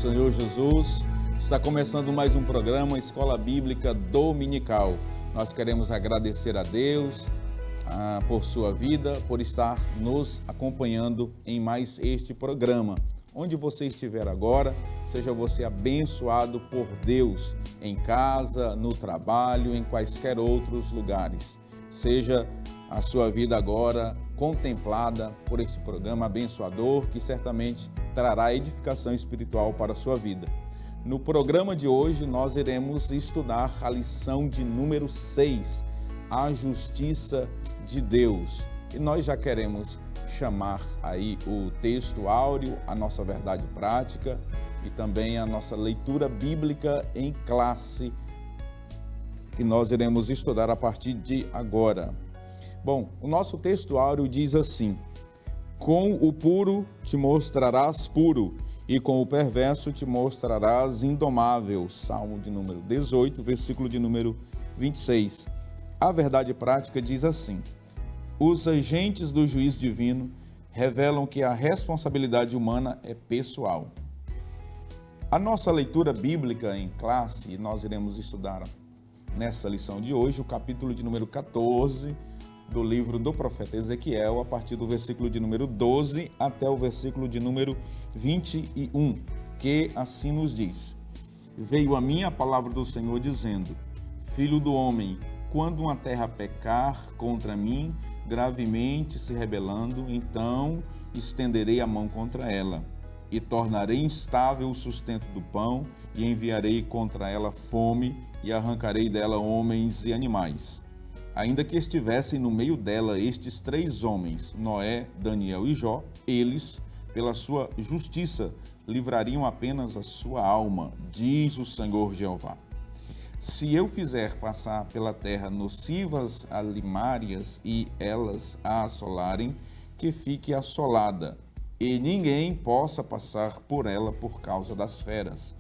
Senhor Jesus. Está começando mais um programa Escola Bíblica Dominical. Nós queremos agradecer a Deus por sua vida, por estar nos acompanhando em mais este programa. Onde você estiver agora, seja você abençoado por Deus, em casa, no trabalho, em quaisquer outros lugares. Seja a sua vida agora contemplada por este programa abençoador que certamente trará edificação espiritual para a sua vida. No programa de hoje nós iremos estudar a lição de número 6, a justiça de Deus. E nós já queremos chamar aí o texto áureo, a nossa verdade prática e também a nossa leitura bíblica em classe, que nós iremos estudar a partir de agora. Bom, o nosso texto áureo diz assim: com o puro te mostrarás puro, e com o perverso te mostrarás indomável. Salmo de número 18, versículo de número 26. A verdade prática diz assim: os agentes do juízo divino revelam que a responsabilidade humana é pessoal. A nossa leitura bíblica em classe, nós iremos estudar nessa lição de hoje o capítulo de número 14 do livro do profeta Ezequiel, a partir do versículo de número 12 até o versículo de número 21, que assim nos diz: veio a mim a palavra do Senhor dizendo: filho do homem, quando uma terra pecar contra mim, gravemente se rebelando, então estenderei a mão contra ela, e tornarei instável o sustento do pão, e enviarei contra ela fome, e arrancarei dela homens e animais. Ainda que estivessem no meio dela estes 3 homens, Noé, Daniel e Jó, eles, pela sua justiça, livrariam apenas a sua alma, diz o Senhor Jeová. Se eu fizer passar pela terra nocivas alimárias e elas a assolarem, que fique assolada, e ninguém possa passar por ela por causa das feras.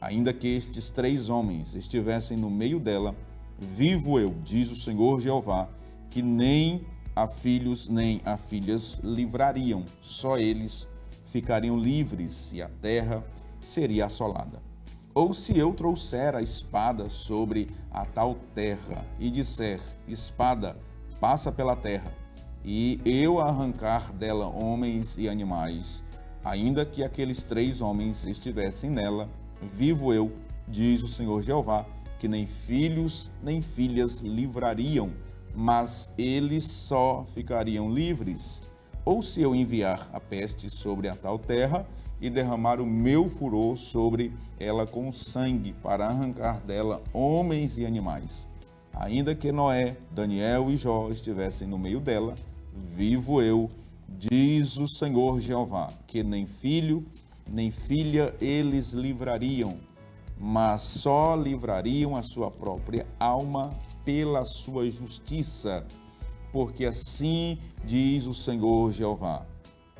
Ainda que estes 3 homens estivessem no meio dela, vivo eu, diz o Senhor Jeová, que nem a filhos nem a filhas livrariam, só eles ficariam livres e a terra seria assolada. Ou se eu trouxer a espada sobre a tal terra e disser: espada, passa pela terra, e eu arrancar dela homens e animais, ainda que aqueles 3 homens estivessem nela, vivo eu, diz o Senhor Jeová, que nem filhos nem filhas livrariam, mas eles só ficariam livres. Ou se eu enviar a peste sobre a tal terra e derramar o meu furor sobre ela com sangue, para arrancar dela homens e animais, ainda que Noé, Daniel e Jó estivessem no meio dela, vivo eu, diz o Senhor Jeová, que nem filho nem filha eles livrariam, mas só livrariam a sua própria alma pela sua justiça, porque assim diz o Senhor Jeová: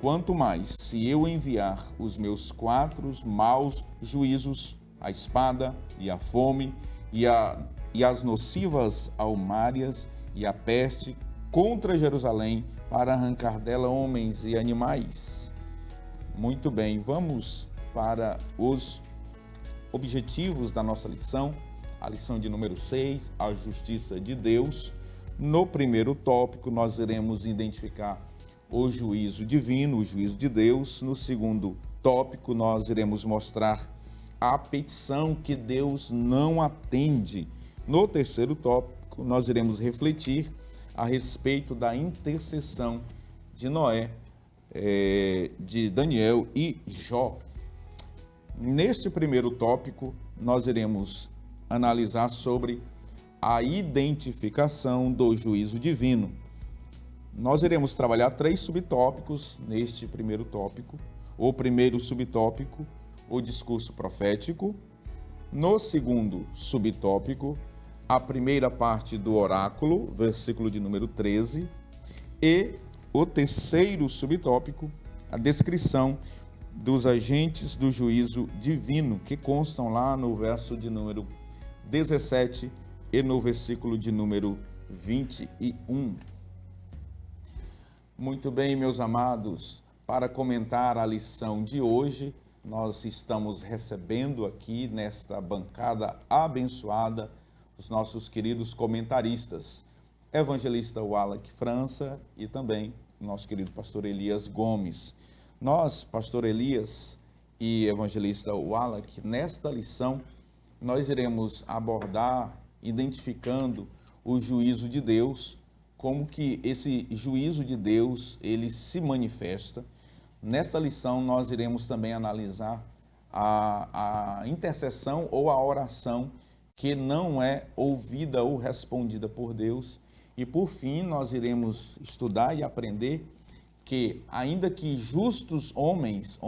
quanto mais se eu enviar os meus 4 maus juízos, a espada e a fome e as nocivas almárias e a peste contra Jerusalém, para arrancar dela homens e animais. Muito bem, vamos para os objetivos da nossa lição, a lição de número 6, a justiça de Deus. No primeiro tópico, nós iremos identificar o juízo divino, o juízo de Deus. No segundo tópico, nós iremos mostrar a petição que Deus não atende. No terceiro tópico, nós iremos refletir a respeito da intercessão de Noé, de Daniel e Jó. Neste primeiro tópico, nós iremos analisar sobre a identificação do juízo divino. Nós iremos trabalhar 3 subtópicos neste primeiro tópico. O primeiro subtópico, o discurso profético. No segundo subtópico, a primeira parte do oráculo, versículo de número 13. E o terceiro subtópico, a descrição dos agentes do juízo divino, que constam lá no verso de número 17 e no versículo de número 21. Muito bem, meus amados, para comentar a lição de hoje, nós estamos recebendo aqui nesta bancada abençoada os nossos queridos comentaristas, evangelista Wallace França e também nosso querido pastor Elias Gomes. Nós, pastor Elias e evangelista Wallace, nesta lição nós iremos abordar identificando o juízo de Deus, como que esse juízo de Deus ele se manifesta. Nesta lição nós iremos também analisar a intercessão ou a oração que não é ouvida ou respondida por Deus. E por fim nós iremos estudar e aprender que ainda que justos homens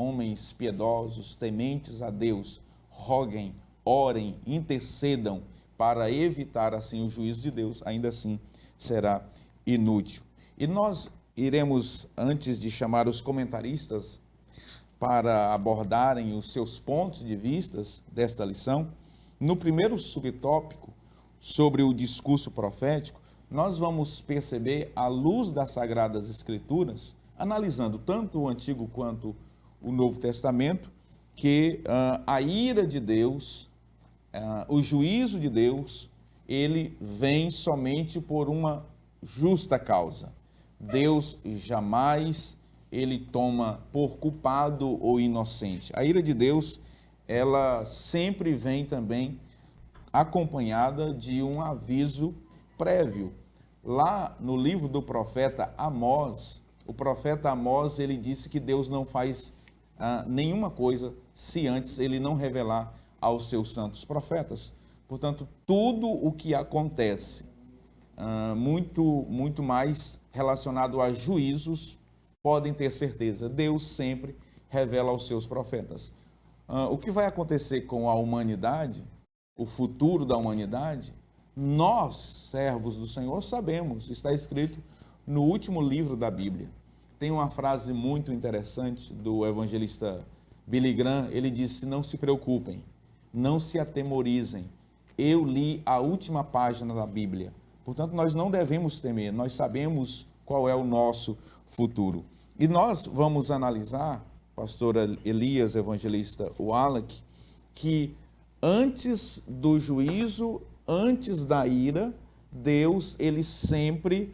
piedosos, tementes a Deus, roguem, orem, intercedam para evitar assim o juízo de Deus, ainda assim será inútil. E nós iremos, antes de chamar os comentaristas para abordarem os seus pontos de vistas desta lição, no primeiro subtópico sobre o discurso profético, nós vamos perceber, à luz das Sagradas Escrituras, analisando tanto o Antigo quanto o Novo Testamento, que a ira de Deus, o juízo de Deus, ele vem somente por uma justa causa. Deus jamais ele toma por culpado ou inocente. A ira de Deus, ela sempre vem também acompanhada de um aviso prévio. Lá no livro do profeta Amós, o profeta Amós, ele disse que Deus não faz nenhuma coisa se antes ele não revelar aos seus santos profetas. Portanto, tudo o que acontece, muito mais relacionado a juízos, podem ter certeza, Deus sempre revela aos seus profetas. O que vai acontecer com a humanidade, o futuro da humanidade, nós, servos do Senhor, sabemos, está escrito no último livro da Bíblia. Tem uma frase muito interessante do evangelista Billy Graham, ele disse: não se preocupem, não se atemorizem, eu li a última página da Bíblia. Portanto, nós não devemos temer, nós sabemos qual é o nosso futuro. E nós vamos analisar, pastor Elias, evangelista Wallace, que antes do juízo, antes da ira, Deus, ele sempre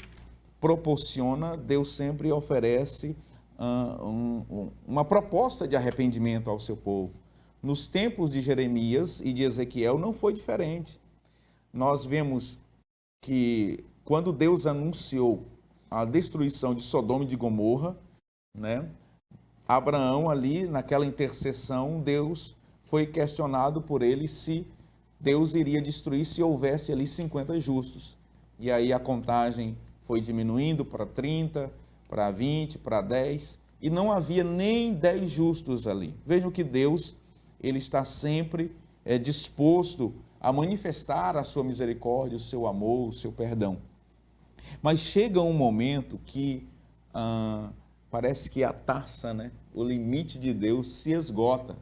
proporciona, Deus sempre oferece uma proposta de arrependimento ao seu povo. Nos tempos de Jeremias e de Ezequiel não foi diferente. Nós vemos que quando Deus anunciou a destruição de Sodoma e de Gomorra, né, Abraão ali, naquela intercessão, Deus foi questionado por ele se Deus iria destruir se houvesse ali 50 justos. E aí a contagem foi diminuindo para 30, para 20, para 10, e não havia nem 10 justos ali. Vejam que Deus, ele está sempre disposto a manifestar a sua misericórdia, o seu amor, o seu perdão. Mas chega um momento que parece que a taça, né, o limite de Deus se esgota.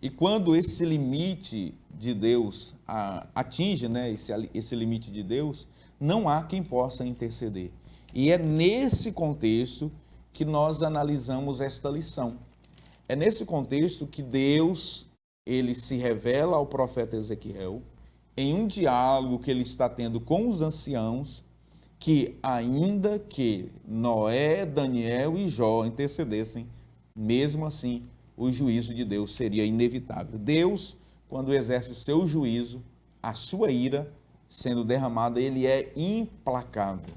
E quando esse limite de Deus atinge, né, esse limite de Deus, não há quem possa interceder. E é nesse contexto que nós analisamos esta lição. É nesse contexto que Deus, ele se revela ao profeta Ezequiel em um diálogo que ele está tendo com os anciãos, que ainda que Noé, Daniel e Jó intercedessem, mesmo assim o juízo de Deus seria inevitável. Deus, quando exerce o seu juízo, a sua ira sendo derramada, ele é implacável.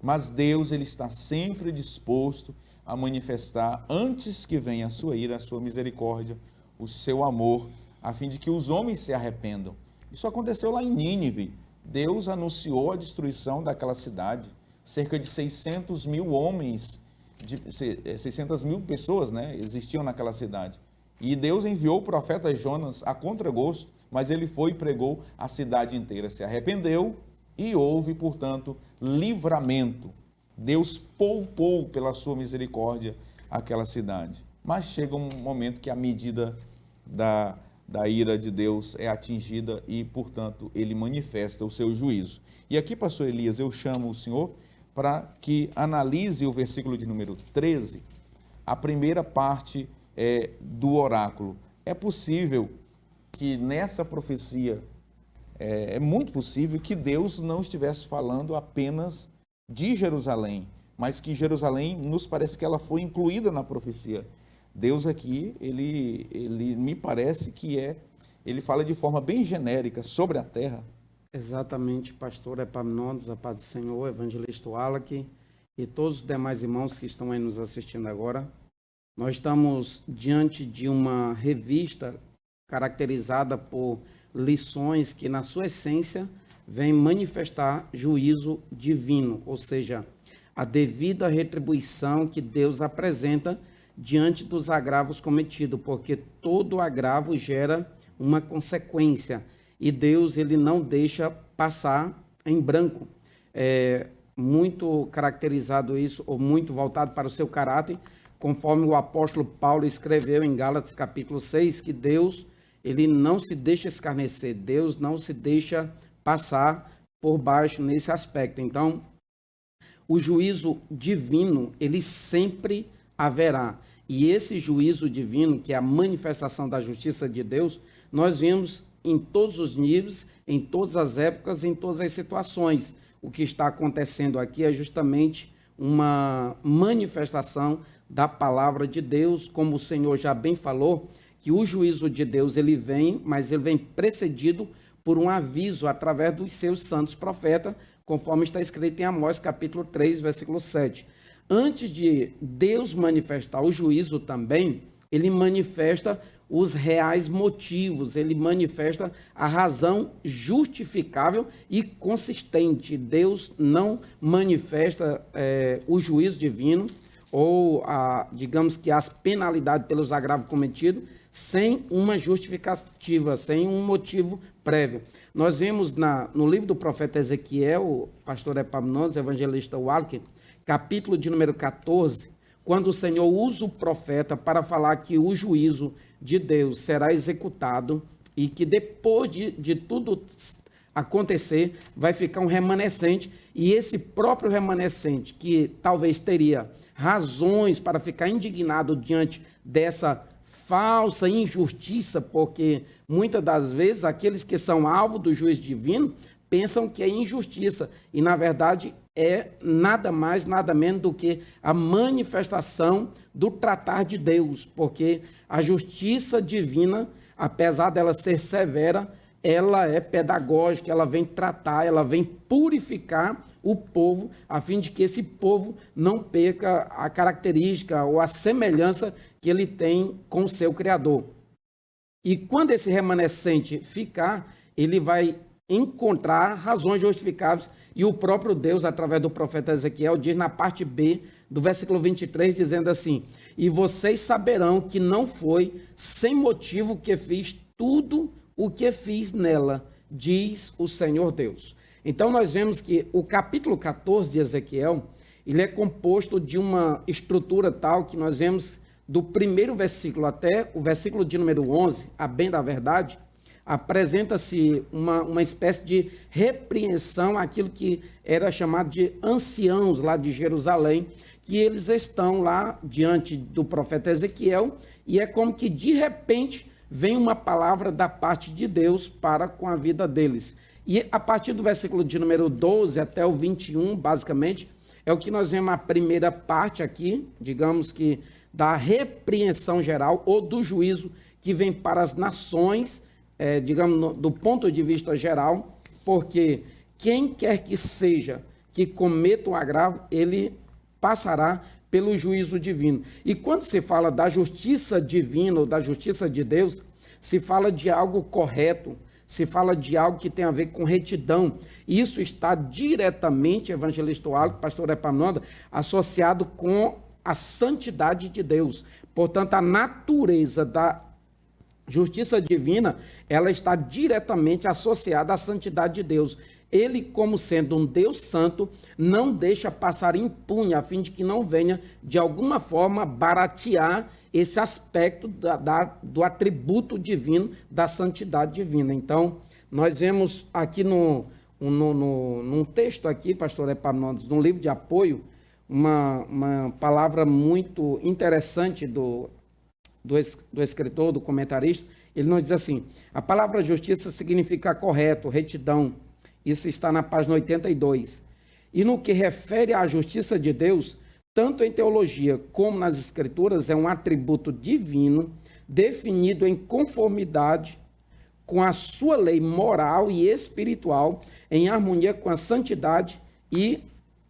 Mas Deus, ele está sempre disposto a manifestar, antes que venha a sua ira, a sua misericórdia, o seu amor, a fim de que os homens se arrependam. Isso aconteceu lá em Nínive. Deus anunciou a destruição daquela cidade. Cerca de 600 mil homens, 600 mil pessoas, né, existiam naquela cidade. E Deus enviou o profeta Jonas a contragosto, mas ele foi e pregou, a cidade inteira se arrependeu e houve, portanto, livramento. Deus poupou pela sua misericórdia aquela cidade. Mas chega um momento que a medida da ira de Deus é atingida e, portanto, ele manifesta o seu juízo. E aqui, pastor Elias, eu chamo o senhor para que analise o versículo de número 13, a primeira parte do oráculo. É possível que nessa profecia, é muito possível que Deus não estivesse falando apenas de Jerusalém, mas que Jerusalém, nos parece que ela foi incluída na profecia. Deus aqui, ele me parece que ele fala de forma bem genérica sobre a terra. Exatamente, pastor Epaminondas, a paz do Senhor, evangelista Wallace e todos os demais irmãos que estão aí nos assistindo agora. Nós estamos diante de uma revista caracterizada por lições que, na sua essência, vêm manifestar juízo divino, ou seja, a devida retribuição que Deus apresenta diante dos agravos cometidos, porque todo agravo gera uma consequência e Deus ele não deixa passar em branco. Muito caracterizado isso, ou muito voltado para o seu caráter, conforme o apóstolo Paulo escreveu em Gálatas capítulo 6, que Deus ele não se deixa escarnecer, Deus não se deixa passar por baixo nesse aspecto. Então, o juízo divino, ele sempre haverá. E esse juízo divino, que é a manifestação da justiça de Deus, nós vemos em todos os níveis, em todas as épocas, em todas as situações. O que está acontecendo aqui é justamente uma manifestação da palavra de Deus, como o Senhor já bem falou, que o juízo de Deus ele vem, mas ele vem precedido por um aviso através dos seus santos profetas, conforme está escrito em Amós capítulo 3, versículo 7. Antes de Deus manifestar o juízo também, ele manifesta os reais motivos, ele manifesta a razão justificável e consistente. Deus não manifesta o juízo divino ou, digamos que as penalidades pelos agravos cometidos sem uma justificativa, sem um motivo prévio. Nós vemos no livro do profeta Ezequiel, o pastor Epaminondas, evangelista Wallace, capítulo de número 14, quando o Senhor usa o profeta para falar que o juízo de Deus será executado e que depois de tudo acontecer, vai ficar um remanescente, e esse próprio remanescente, que talvez teria razões para ficar indignado diante dessa falsa injustiça, porque muitas das vezes aqueles que são alvo do juízo divino pensam que é injustiça, e na verdade é nada mais, nada menos do que a manifestação do tratar de Deus, porque a justiça divina, apesar dela ser severa, ela é pedagógica, ela vem tratar, ela vem purificar o povo, a fim de que esse povo não perca a característica ou a semelhança que ele tem com o seu Criador. E quando esse remanescente ficar, ele vai encontrar razões justificáveis, e o próprio Deus, através do profeta Ezequiel, diz na parte B do versículo 23, dizendo assim: e vocês saberão que não foi sem motivo que fiz tudo o que fiz nela, diz o Senhor Deus. Então nós vemos que o capítulo 14 de Ezequiel, ele é composto de uma estrutura tal que nós vemos do primeiro versículo até o versículo de número 11, a bem da verdade, apresenta-se uma espécie de repreensão àquilo que era chamado de anciãos lá de Jerusalém, que eles estão lá diante do profeta Ezequiel, e é como que de repente vem uma palavra da parte de Deus para com a vida deles. E a partir do versículo de número 12 até o 21, basicamente, é o que nós vemos a primeira parte aqui, digamos que da repreensão geral ou do juízo que vem para as nações, digamos, do ponto de vista geral, porque quem quer que seja que cometa um agravo, ele passará pelo juízo divino. E quando se fala da justiça divina ou da justiça de Deus, se fala de algo correto, se fala de algo que tem a ver com retidão. Isso está diretamente, evangelista Wallace, pastor Epaminondas, associado com a santidade de Deus. Portanto, a natureza da justiça divina, ela está diretamente associada à santidade de Deus. Ele, como sendo um Deus santo, não deixa passar impune, a fim de que não venha, de alguma forma, baratear esse aspecto do atributo divino, da santidade divina. Então, nós vemos aqui num texto aqui, pastor Epaminondas, num livro de apoio, uma palavra muito interessante do do escritor, do comentarista, ele nos diz assim: a palavra justiça significa correto, retidão. Isso está na página 82. E no que refere à justiça de Deus, tanto em teologia como nas escrituras, é um atributo divino definido em conformidade com a sua lei moral e espiritual, em harmonia com a santidade e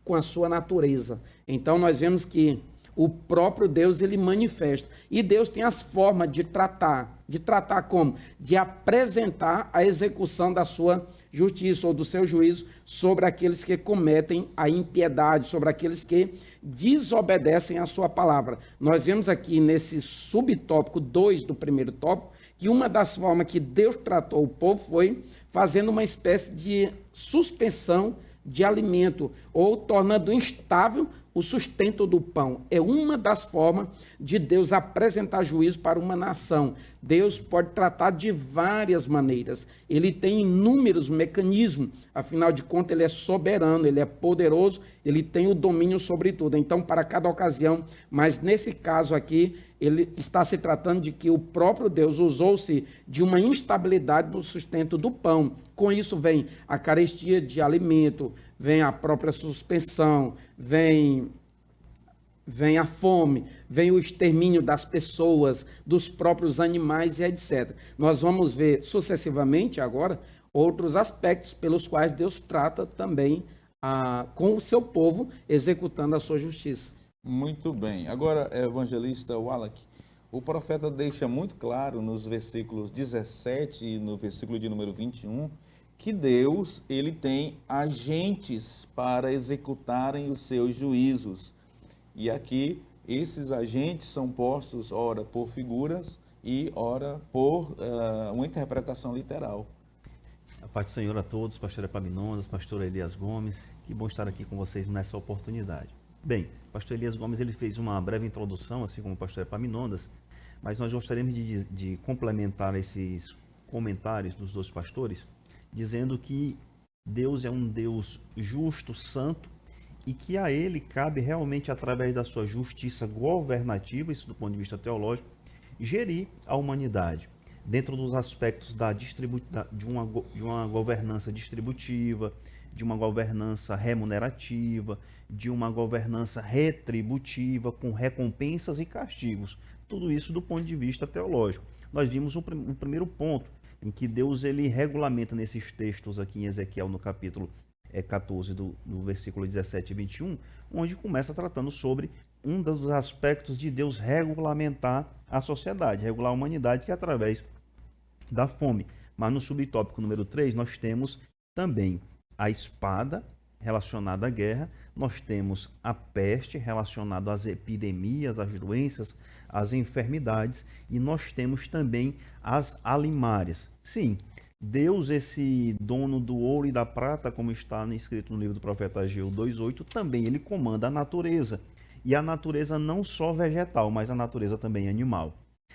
com a sua natureza. Então nós vemos que o próprio Deus, ele manifesta. E Deus tem as formas de tratar. De tratar como? De apresentar a execução da sua justiça ou do seu juízo sobre aqueles que cometem a impiedade, sobre aqueles que desobedecem a sua palavra. Nós vemos aqui nesse subtópico 2 do primeiro tópico, que uma das formas que Deus tratou o povo foi fazendo uma espécie de suspensão de alimento, ou tornando instável o sustento do pão. É uma das formas de Deus apresentar juízo para uma nação. Deus pode tratar de várias maneiras. Ele tem inúmeros mecanismos. Afinal de contas, ele é soberano, ele é poderoso, ele tem o domínio sobre tudo. Então, para cada ocasião, mas nesse caso aqui, ele está se tratando de que o próprio Deus usou-se de uma instabilidade no sustento do pão. Com isso vem a carestia de alimento, vem a própria suspensão, vem a fome, vem o extermínio das pessoas, dos próprios animais e etc. Nós vamos ver sucessivamente agora outros aspectos pelos quais Deus trata também com o seu povo, executando a sua justiça. Muito bem. Agora, evangelista Wallach, o profeta deixa muito claro nos versículos 17 e no versículo de número 21, que Deus, ele tem agentes para executarem os seus juízos. E aqui, esses agentes são postos, ora, por figuras e ora por uma interpretação literal. A paz do Senhor a todos, pastor Epaminondas, pastor Elias Gomes, que bom estar aqui com vocês nessa oportunidade. Bem, pastor Elias Gomes, ele fez uma breve introdução, assim como o pastor Epaminondas, mas nós gostaríamos de complementar esses comentários dos dois pastores, dizendo que Deus é um Deus justo, santo, e que a ele cabe realmente, através da sua justiça governativa, isso do ponto de vista teológico, gerir a humanidade, dentro dos aspectos de uma governança distributiva, de uma governança remunerativa, de uma governança retributiva, com recompensas e castigos. Tudo isso do ponto de vista teológico. Nós vimos o primeiro ponto, em que Deus ele regulamenta nesses textos aqui em Ezequiel, no capítulo 14, do versículo 17 e 21, onde começa tratando sobre um dos aspectos de Deus regulamentar a sociedade, regular a humanidade, que é através da fome. Mas no subtópico número 3, nós temos também a espada relacionada à guerra, nós temos a peste relacionada às epidemias, às doenças, às enfermidades, e nós temos também as alimárias. Sim, Deus, esse dono do ouro e da prata, como está escrito no livro do profeta Ageu 2:8, também ele comanda a natureza. E a natureza não só vegetal, mas a natureza também animal.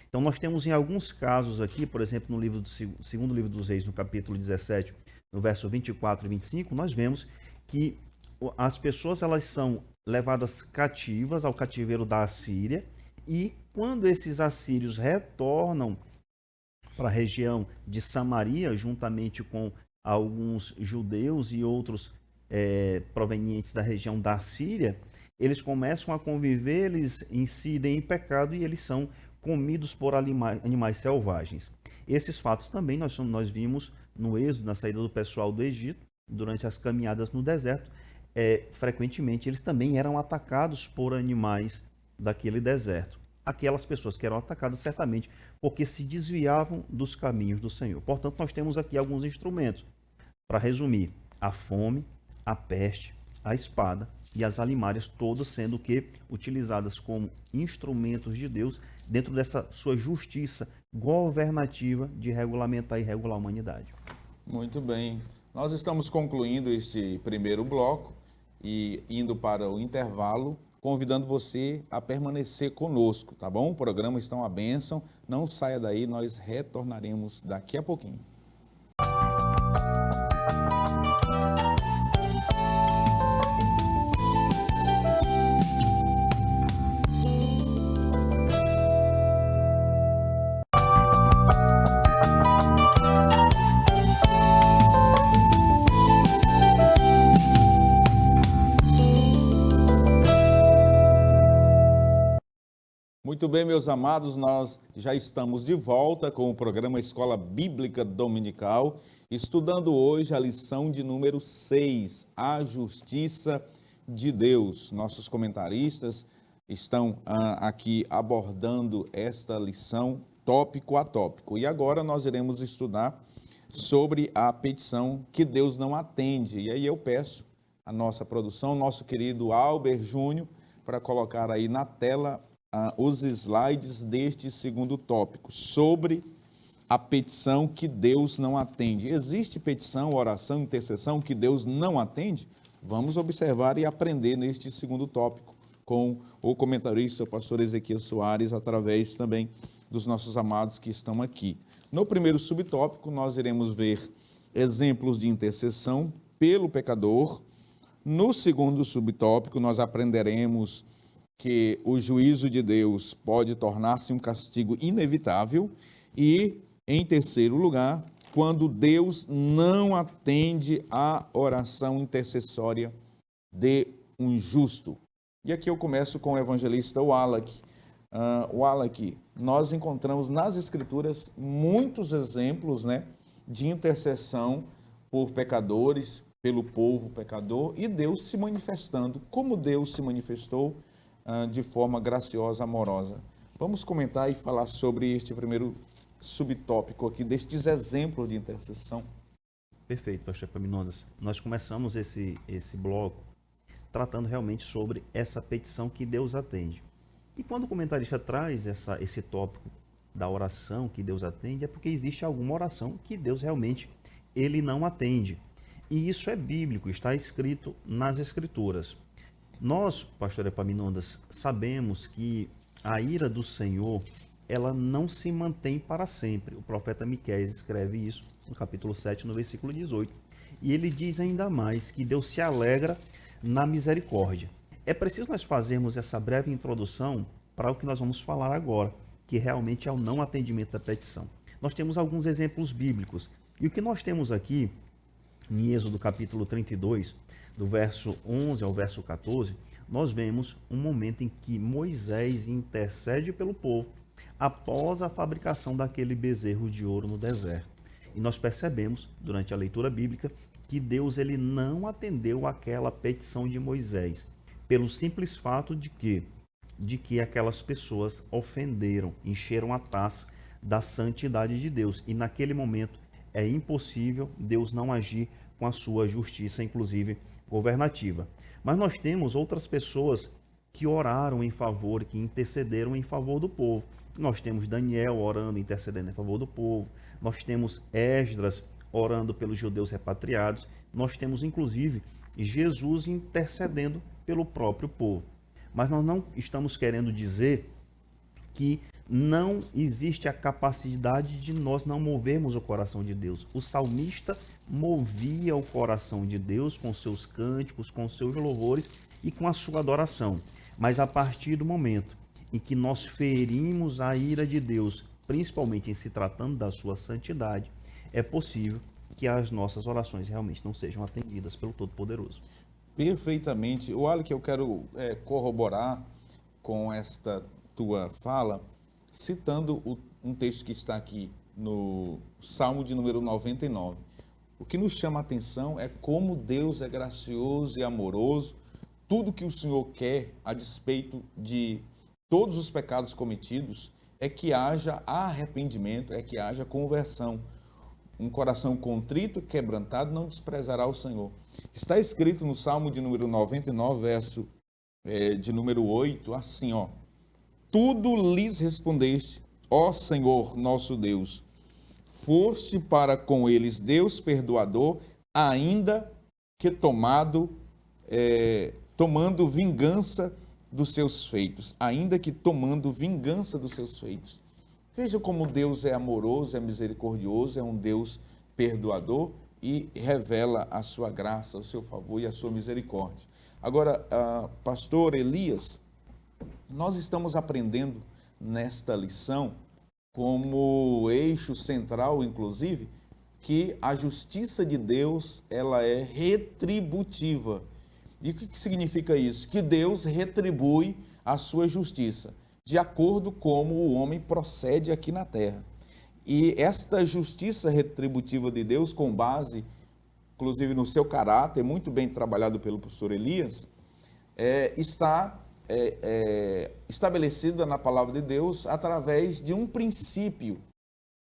Então nós temos em alguns casos aqui, por exemplo, no livro segundo livro dos Reis, no capítulo 17, no verso 24 e 25, nós vemos que as pessoas elas são levadas cativas ao cativeiro da Assíria, e quando esses assírios retornam para a região de Samaria, juntamente com alguns judeus e outros provenientes da região da Síria, eles começam a conviver, eles incidem em pecado e eles são comidos por animais selvagens. Esses fatos também nós vimos no êxodo, na saída do pessoal do Egito, durante as caminhadas no deserto. Frequentemente eles também eram atacados por animais daquele deserto. Aquelas pessoas que eram atacadas certamente porque se desviavam dos caminhos do Senhor. Portanto, nós temos aqui alguns instrumentos. Para resumir, a fome, a peste, a espada e as alimárias, todas sendo que utilizadas como instrumentos de Deus dentro dessa sua justiça governativa de regulamentar e regular a humanidade. Muito bem. Nós estamos concluindo este primeiro bloco e indo para o intervalo, convidando você a permanecer conosco, tá bom? O programa está uma bênção. Não saia daí, nós retornaremos daqui a pouquinho. Muito bem, meus amados, nós já estamos de volta com o programa Escola Bíblica Dominical, estudando hoje a lição de número 6, a Justiça de Deus. Nossos comentaristas estão aqui abordando esta lição tópico a tópico. E agora nós iremos estudar sobre a petição que Deus não atende. E aí eu peço a nossa produção, nosso querido Albert Júnior, para colocar aí na tela os slides deste segundo tópico, sobre a petição que Deus não atende. Existe petição, oração, intercessão que Deus não atende? Vamos observar e aprender neste segundo tópico com o comentarista, o pastor Ezequiel Soares, através também dos nossos amados que estão aqui. No primeiro subtópico, nós iremos ver exemplos de intercessão pelo pecador. No segundo subtópico, nós aprenderemos que o juízo de Deus pode tornar-se um castigo inevitável e, em terceiro lugar, quando Deus não atende à oração intercessória de um justo. E aqui eu começo com o evangelista Wallach. Wallach, nós encontramos nas Escrituras muitos exemplos, de intercessão por pecadores, pelo povo pecador, e Deus se manifestando, como Deus se manifestou de forma graciosa, amorosa. Vamos comentar e falar sobre este primeiro subtópico aqui, destes exemplos de intercessão. Perfeito, pastor Epaminondas. Nós começamos esse bloco tratando realmente sobre essa petição que Deus atende. E quando o comentarista traz esse tópico da oração que Deus atende, é porque existe alguma oração que Deus realmente ele não atende. E isso é bíblico, está escrito nas Escrituras. Nós, pastor Epaminondas, sabemos que a ira do Senhor, ela não se mantém para sempre. O profeta Miqueias escreve isso no capítulo 7, no versículo 18. E ele diz ainda mais que Deus se alegra na misericórdia. É preciso nós fazermos essa breve introdução para o que nós vamos falar agora, que realmente é o não atendimento da petição. Nós temos alguns exemplos bíblicos. E o que nós temos aqui, em Êxodo capítulo 32, do verso 11 ao verso 14, nós vemos um momento em que Moisés intercede pelo povo após a fabricação daquele bezerro de ouro no deserto. E nós percebemos, durante a leitura bíblica, que Deus ele não atendeu àquela petição de Moisés, pelo simples fato de que aquelas pessoas ofenderam, encheram a taça da santidade de Deus. E naquele momento é impossível Deus não agir com a sua justiça, inclusive governativa. Mas nós temos outras pessoas que oraram em favor, que intercederam em favor do povo. Nós temos Daniel orando, intercedendo em favor do povo. Nós temos Esdras orando pelos judeus repatriados. Nós temos, inclusive, Jesus intercedendo pelo próprio povo. Mas nós não estamos querendo dizer que não existe a capacidade de nós não movermos o coração de Deus. O salmista movia o coração de Deus com seus cânticos, com seus louvores e com a sua adoração. Mas a partir do momento em que nós ferimos a ira de Deus, principalmente em se tratando da sua santidade, é possível que as nossas orações realmente não sejam atendidas pelo Todo-Poderoso. Perfeitamente. O Alec, eu quero corroborar com esta tua fala, citando um texto que está aqui no Salmo de número 99. O que nos chama a atenção é como Deus é gracioso e amoroso. Tudo que o Senhor quer, a despeito de todos os pecados cometidos, é que haja arrependimento, é que haja conversão. Um coração contrito e quebrantado não desprezará o Senhor. Está escrito no Salmo de número 99, verso de número 8, assim, tudo lhes respondeste, ó Senhor nosso Deus, foste para com eles Deus perdoador, ainda que tomando vingança dos seus feitos, ainda que tomando vingança dos seus feitos. Veja como Deus é amoroso, é misericordioso, é um Deus perdoador e revela a sua graça, o seu favor e a sua misericórdia. Agora, pastor Elias, nós estamos aprendendo nesta lição, como eixo central, inclusive, que a justiça de Deus, ela é retributiva. E o que significa isso? Que Deus retribui a sua justiça. de acordo como o homem procede aqui na terra. E esta justiça retributiva de Deus, com base, inclusive no seu caráter, muito bem trabalhado pelo pastor Elias, está estabelecida na palavra de Deus através de um princípio,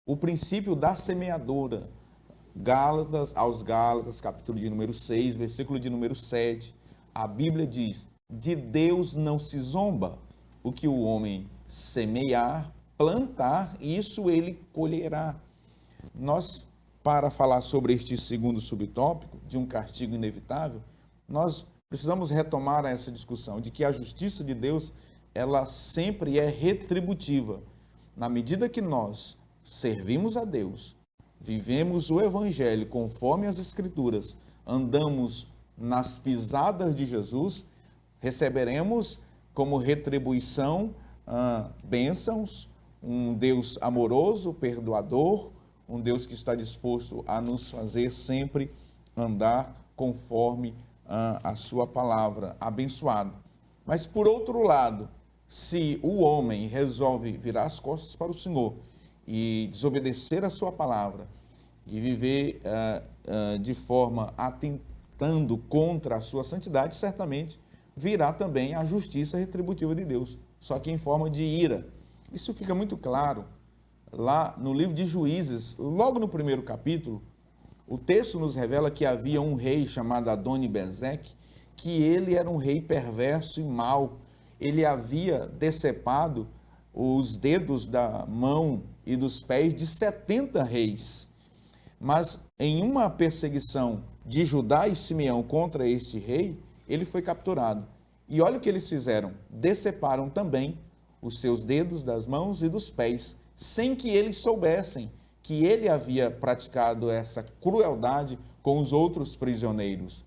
o princípio da semeadura. Aos Gálatas, capítulo de número 6, versículo de número 7, a Bíblia diz: de Deus não se zomba, o que o homem semear, plantar, isso ele colherá. Nós, para falar sobre este segundo subtópico, de um castigo inevitável, nós precisamos retomar essa discussão de que a justiça de Deus, ela sempre é retributiva. Na medida que nós servimos a Deus, vivemos o Evangelho conforme as Escrituras, andamos nas pisadas de Jesus, receberemos como retribuição bênçãos, um Deus amoroso, perdoador, um Deus que está disposto a nos fazer sempre andar conforme a sua palavra, abençoado. Mas, por outro lado, se o homem resolve virar as costas para o Senhor e desobedecer a sua palavra e viver de forma atentando contra a sua santidade, certamente virá também a justiça retributiva de Deus, só que em forma de ira. Isso fica muito claro lá no livro de Juízes, logo no primeiro capítulo. O texto nos revela que havia um rei chamado Adoni-Bezeque, que ele era um rei perverso e mau. Ele havia decepado os dedos da mão e dos pés de 70 reis. Mas em uma perseguição de Judá e Simeão contra este rei, ele foi capturado. E olha o que eles fizeram: deceparam também os seus dedos das mãos e dos pés, sem que eles soubessem que ele havia praticado essa crueldade com os outros prisioneiros.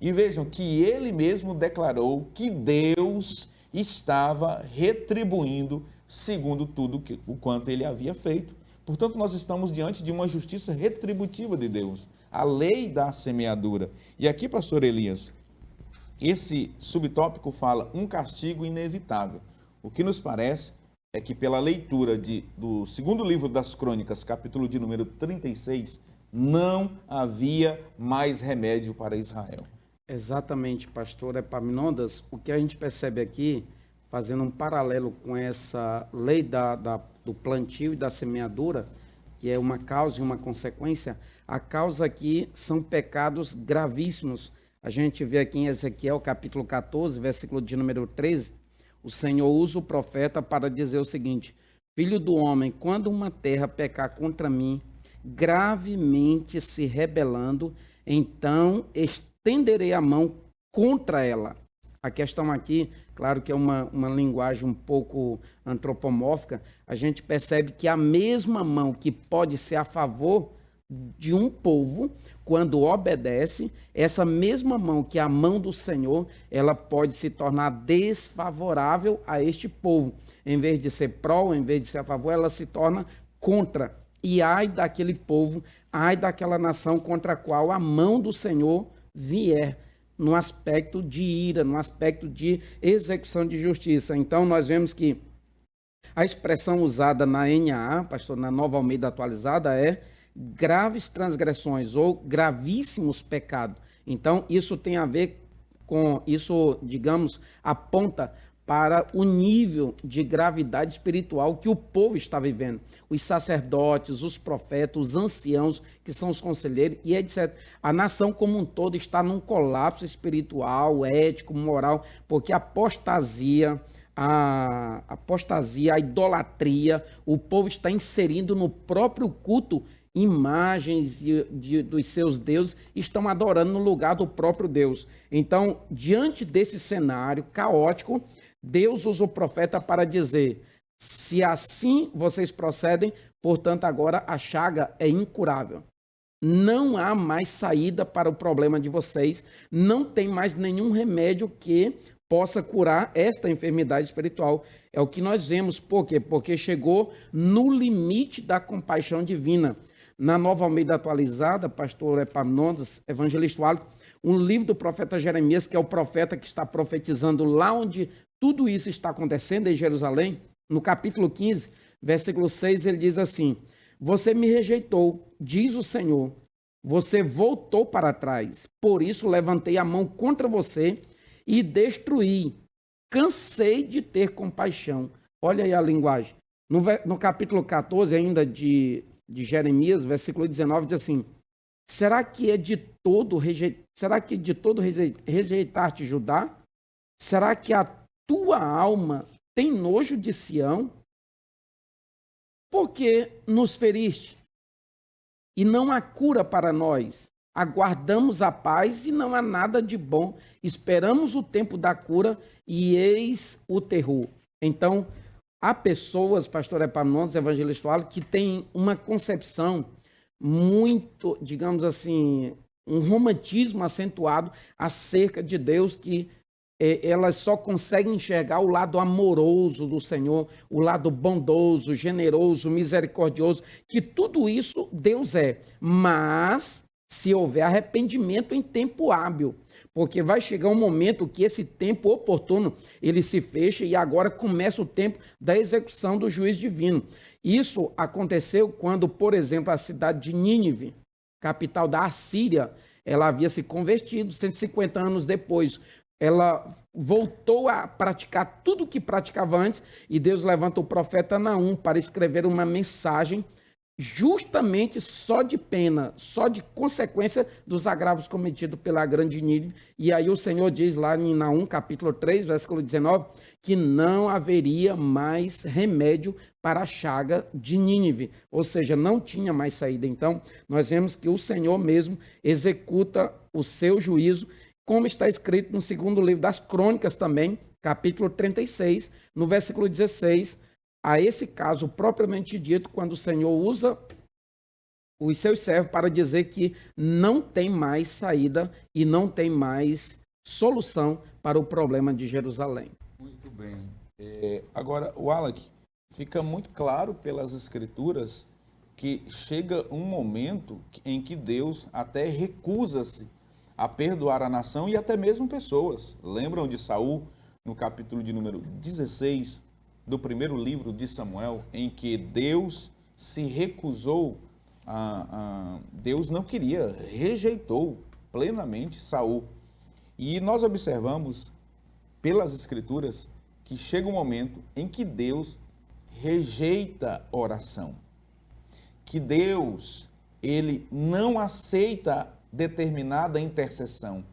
E vejam que ele mesmo declarou que Deus estava retribuindo segundo tudo o quanto ele havia feito. Portanto, nós estamos diante de uma justiça retributiva de Deus, a lei da semeadura. E aqui, pastor Elias, esse subtópico fala um castigo inevitável. O que nos parece é que, pela leitura do segundo livro das Crônicas, capítulo de número 36, não havia mais remédio para Israel. Exatamente, pastor Epaminondas. O que a gente percebe aqui, fazendo um paralelo com essa lei do plantio e da semeadura, que é uma causa e uma consequência, a causa aqui são pecados gravíssimos. A gente vê aqui em Ezequiel, capítulo 14, versículo de número 13, o Senhor usa o profeta para dizer o seguinte: filho do homem, quando uma terra pecar contra mim, gravemente se rebelando, então estenderei a mão contra ela. A questão aqui, claro que é uma linguagem um pouco antropomórfica, a gente percebe que a mesma mão que pode ser a favor de um povo, quando obedece, essa mesma mão que é a mão do Senhor, ela pode se tornar desfavorável a este povo. Em vez de ser pró, em vez de ser a favor, ela se torna contra. E ai daquele povo, ai daquela nação contra a qual a mão do Senhor vier, no aspecto de ira, no aspecto de execução de justiça. Então, nós vemos que a expressão usada na NAA, pastor, na Nova Almeida Atualizada, é graves transgressões ou gravíssimos pecados. Então, isso tem a ver com, isso, digamos, aponta para o nível de gravidade espiritual que o povo está vivendo. Os sacerdotes, os profetas, os anciãos, que são os conselheiros, e etc. A nação como um todo está num colapso espiritual, ético, moral, porque a apostasia, a idolatria, o povo está inserindo no próprio culto imagens dos seus deuses, estão adorando no lugar do próprio Deus. Então, diante desse cenário caótico, Deus usa o profeta para dizer: se assim vocês procedem, portanto, agora a chaga é incurável. Não há mais saída para o problema de vocês, não tem mais nenhum remédio que possa curar esta enfermidade espiritual. É o que nós vemos. Por quê? Porque chegou no limite da compaixão divina. Na Nova Almeida Atualizada, pastor Epaminondas, evangelista Wallace, um livro do profeta Jeremias, que é o profeta que está profetizando lá onde tudo isso está acontecendo em Jerusalém, no capítulo 15, versículo 6, ele diz assim: você me rejeitou, diz o Senhor, você voltou para trás, por isso levantei a mão contra você e destruí. Cansei de ter compaixão. Olha aí a linguagem. No capítulo 14, ainda de Jeremias, versículo 19, diz assim: será que de todo rejeitar-te, Judá? Será que a tua alma tem nojo de Sião? Por que nos feriste? E não há cura para nós. Aguardamos a paz e não há nada de bom. Esperamos o tempo da cura e eis o terror. Então, há pessoas, pastor Epaminondas, evangelista Wallace, que têm uma concepção muito, digamos assim, um romantismo acentuado acerca de Deus, que elas só conseguem enxergar o lado amoroso do Senhor, o lado bondoso, generoso, misericordioso, que tudo isso Deus é. Mas se houver arrependimento em tempo hábil, porque vai chegar um momento que esse tempo oportuno, ele se fecha e agora começa o tempo da execução do juiz divino. Isso aconteceu quando, por exemplo, a cidade de Nínive, capital da Assíria, ela havia se convertido 150 anos depois. Ela voltou a praticar tudo o que praticava antes e Deus levanta o profeta Naum para escrever uma mensagem justamente só de pena, só de consequência dos agravos cometidos pela grande Nínive. E aí o Senhor diz lá em Naum, capítulo 3, versículo 19, que não haveria mais remédio para a chaga de Nínive, ou seja, não tinha mais saída. Então, nós vemos que o Senhor mesmo executa o seu juízo, como está escrito no segundo livro das Crônicas também, capítulo 36, no versículo 16, a esse caso propriamente dito, quando o Senhor usa os seus servos para dizer que não tem mais saída e não tem mais solução para o problema de Jerusalém. Muito bem. Agora, Wallace, fica muito claro pelas Escrituras que chega um momento em que Deus até recusa-se a perdoar a nação e até mesmo pessoas. Lembram de Saul, no capítulo de número 16 do primeiro livro de Samuel, em que Deus se recusou, Deus não queria, rejeitou plenamente Saul. E nós observamos pelas Escrituras que chega um momento em que Deus rejeita oração, que Deus, ele não aceita determinada intercessão.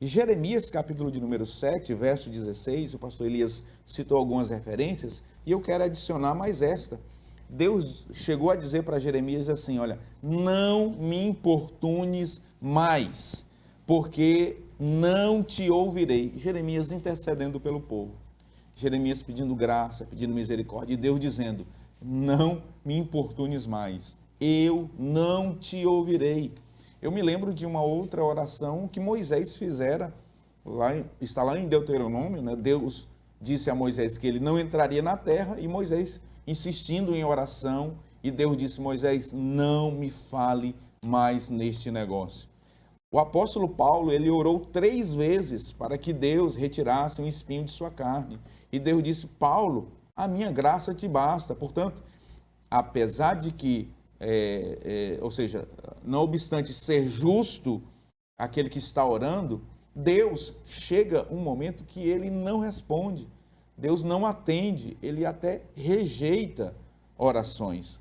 Jeremias, capítulo de número 7, verso 16, o pastor Elias citou algumas referências, e eu quero adicionar mais esta. Deus chegou a dizer para Jeremias assim, olha, não me importunes mais, porque não te ouvirei. Jeremias intercedendo pelo povo, Jeremias pedindo graça, pedindo misericórdia, e Deus dizendo, não me importunes mais, eu não te ouvirei. Eu me lembro de uma outra oração que Moisés fizera, está lá em Deuteronômio, né? Deus disse a Moisés que ele não entraria na terra, e Moisés insistindo em oração, e Deus disse, Moisés, não me fale mais neste negócio. O apóstolo Paulo, ele orou 3 vezes para que Deus retirasse um espinho de sua carne, e Deus disse, Paulo, a minha graça te basta. Portanto, apesar de que ou seja, não obstante ser justo aquele que está orando, Deus chega um momento que ele não responde, Deus não atende, ele até rejeita orações.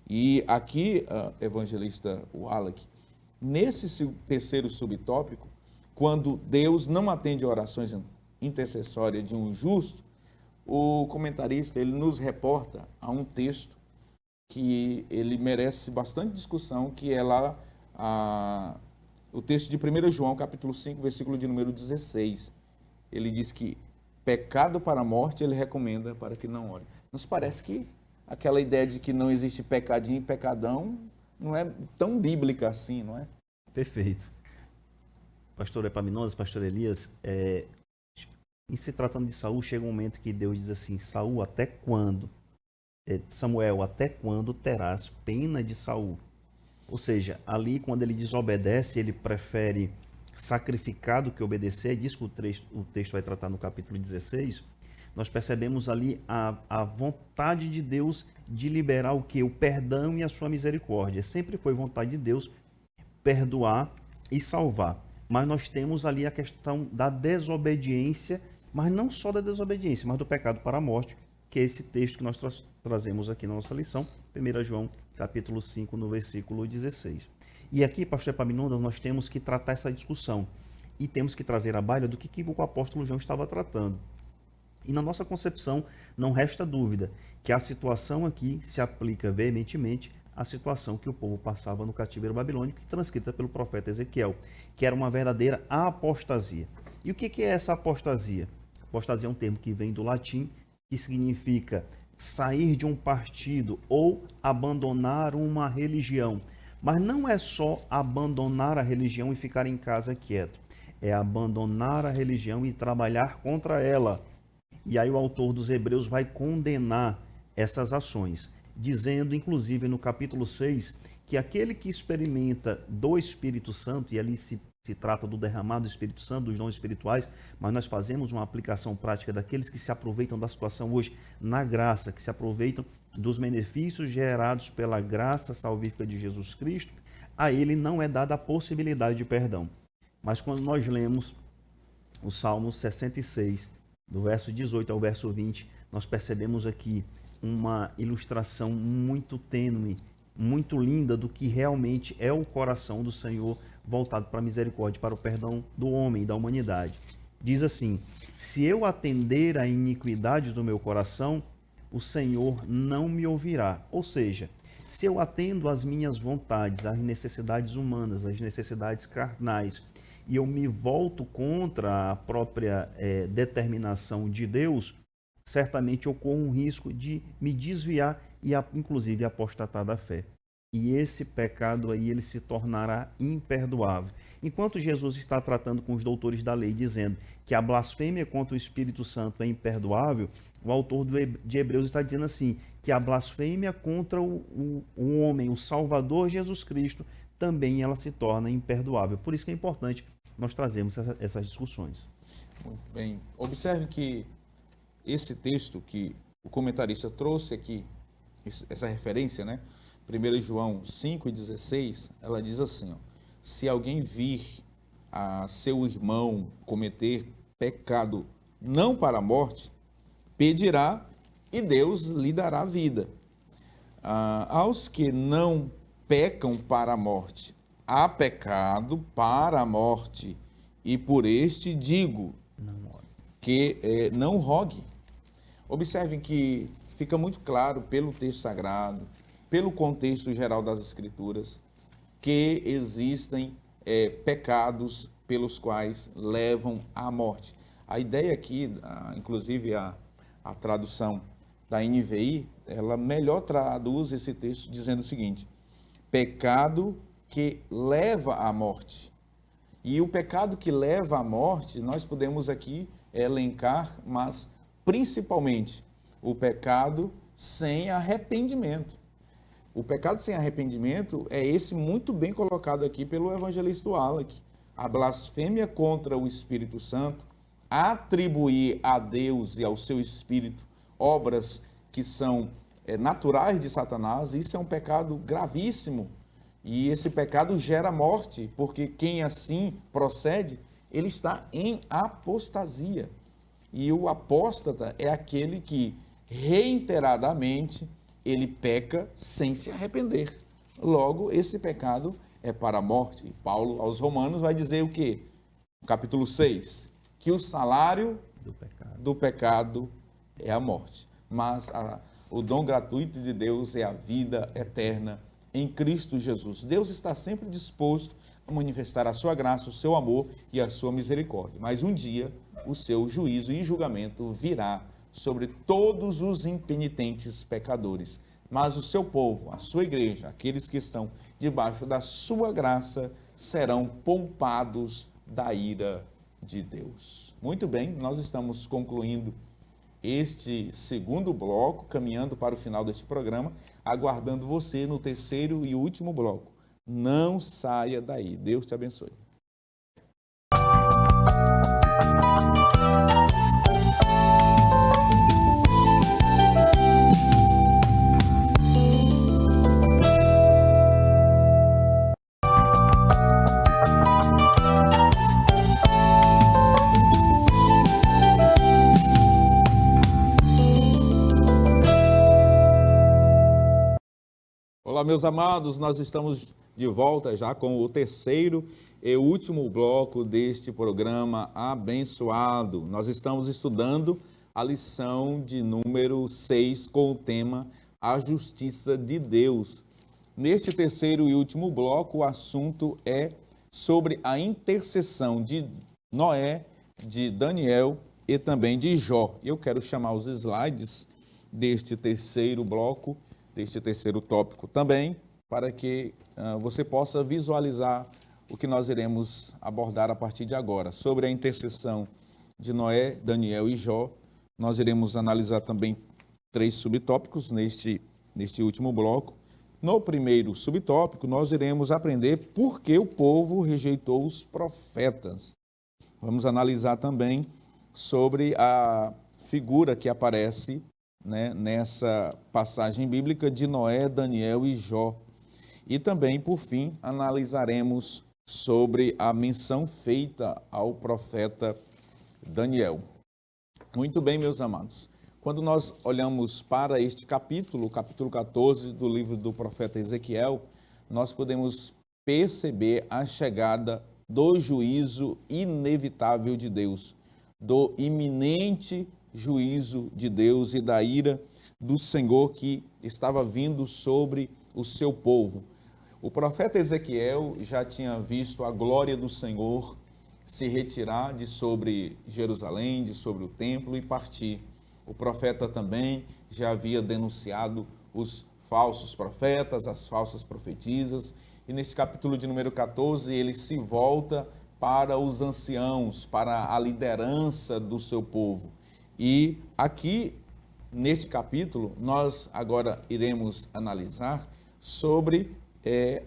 E aqui, evangelista Wallace, nesse terceiro subtópico, quando Deus não atende orações intercessórias de um justo, o comentarista ele nos reporta a um texto que ele merece bastante discussão, que é lá o texto de 1 João, capítulo 5, versículo de número 16. Ele diz que pecado para a morte ele recomenda para que não ore. Nos parece que aquela ideia de que não existe pecadinho e pecadão não é tão bíblica assim, não é? Perfeito. Pastor Epaminondas, pastor Elias, em se tratando de Saul, chega um momento que Deus diz assim, Saul, até quando? Samuel, até quando terás pena de Saul? Ou seja, ali quando ele desobedece, ele prefere sacrificar do que obedecer, diz que o texto vai tratar no capítulo 16, nós percebemos ali a vontade de Deus de liberar o quê? O perdão e a sua misericórdia. Sempre foi vontade de Deus perdoar e salvar. Mas nós temos ali a questão da desobediência, mas não só da desobediência, mas do pecado para a morte, que é esse texto que nós trazemos aqui na nossa lição, 1 João capítulo 5, no versículo 16. E aqui, pastor Epaminondas, nós temos que tratar essa discussão e temos que trazer à baila do que o apóstolo João estava tratando. E na nossa concepção, não resta dúvida que a situação aqui se aplica veementemente à situação que o povo passava no cativeiro babilônico, transcrita pelo profeta Ezequiel, que era uma verdadeira apostasia. E o que é essa apostasia? Apostasia é um termo que vem do latim, que significa sair de um partido ou abandonar uma religião. Mas não é só abandonar a religião e ficar em casa quieto. É abandonar a religião e trabalhar contra ela. E aí o autor dos Hebreus vai condenar essas ações, dizendo, inclusive, no capítulo 6, que aquele que experimenta do Espírito Santo, e ali se trata do derramado do Espírito Santo, dos dons espirituais, mas nós fazemos uma aplicação prática daqueles que se aproveitam da situação hoje na graça, que se aproveitam dos benefícios gerados pela graça salvífica de Jesus Cristo, a ele não é dada a possibilidade de perdão. Mas quando nós lemos o Salmo 66, do verso 18 ao verso 20, nós percebemos aqui uma ilustração muito tênue, muito linda do que realmente é o coração do Senhor voltado para a misericórdia, para o perdão do homem e da humanidade. Diz assim: se eu atender à iniquidade do meu coração, o Senhor não me ouvirá. Ou seja, se eu atendo às minhas vontades, às necessidades humanas, às necessidades carnais, e eu me volto contra a própria determinação de Deus, certamente eu corro um risco de me desviar e, inclusive, apostatar da fé. E esse pecado aí, ele se tornará imperdoável. Enquanto Jesus está tratando com os doutores da lei, dizendo que a blasfêmia contra o Espírito Santo é imperdoável, o autor de Hebreus está dizendo assim, que a blasfêmia contra o homem, o Salvador Jesus Cristo, também ela se torna imperdoável. Por isso que é importante nós trazermos essas discussões. Muito bem. Observe que esse texto que o comentarista trouxe aqui, essa referência, né? 1 João 5,16, ela diz assim, ó, se alguém vir a seu irmão cometer pecado não para a morte, pedirá e Deus lhe dará vida. Aos que não pecam para a morte, há pecado para a morte, e por este digo que não rogue. Observem que fica muito claro pelo texto sagrado, pelo contexto geral das Escrituras, que existem pecados pelos quais levam à morte. A ideia aqui, inclusive a tradução da NVI, ela melhor traduz esse texto dizendo o seguinte: pecado que leva à morte. E o pecado que leva à morte, nós podemos aqui elencar, mas principalmente o pecado sem arrependimento. O pecado sem arrependimento é esse muito bem colocado aqui pelo evangelista Wallach. A blasfêmia contra o Espírito Santo, atribuir a Deus e ao seu Espírito obras que são naturais de Satanás, isso é um pecado gravíssimo. E esse pecado gera morte, porque quem assim procede, ele está em apostasia. E o apóstata é aquele que reiteradamente ele peca sem se arrepender. Logo, esse pecado é para a morte. E Paulo aos Romanos vai dizer o quê? No capítulo 6, que o salário do pecado é a morte. Mas o dom gratuito de Deus é a vida eterna em Cristo Jesus. Deus está sempre disposto a manifestar a sua graça, o seu amor e a sua misericórdia. Mas um dia o seu juízo e julgamento virá sobre todos os impenitentes pecadores. Mas o seu povo, a sua igreja, aqueles que estão debaixo da sua graça, serão poupados da ira de Deus. Muito bem, nós estamos concluindo este segundo bloco, caminhando para o final deste programa, aguardando você no terceiro e último bloco. Não saia daí. Deus te abençoe. Olá, meus amados, nós estamos de volta já com o terceiro e último bloco deste programa abençoado. Nós estamos estudando a lição de número 6 com o tema A Justiça de Deus. Neste terceiro e último bloco, o assunto é sobre a intercessão de Noé, de Daniel e também de Jó. Eu quero chamar os slides deste terceiro bloco, deste terceiro tópico também, para que você possa visualizar o que nós iremos abordar a partir de agora. Sobre a intercessão de Noé, Daniel e Jó, nós iremos analisar também 3 subtópicos neste último bloco. No primeiro subtópico, nós iremos aprender por que o povo rejeitou os profetas. Vamos analisar também sobre a figura que aparece, né, nessa passagem bíblica de Noé, Daniel e Jó. E também, por fim, analisaremos sobre a menção feita ao profeta Daniel. Muito bem, meus amados. Quando nós olhamos para este capítulo, o capítulo 14 do livro do profeta Ezequiel, nós podemos perceber a chegada do juízo inevitável de Deus, do iminente juízo de Deus e da ira do Senhor que estava vindo sobre o seu povo. O profeta Ezequiel já tinha visto a glória do Senhor se retirar de sobre Jerusalém, de sobre o templo e partir. O profeta também já havia denunciado os falsos profetas, as falsas profetisas, e nesse capítulo de número 14 ele se volta para os anciãos, para a liderança do seu povo. E aqui, neste capítulo, nós agora iremos analisar sobre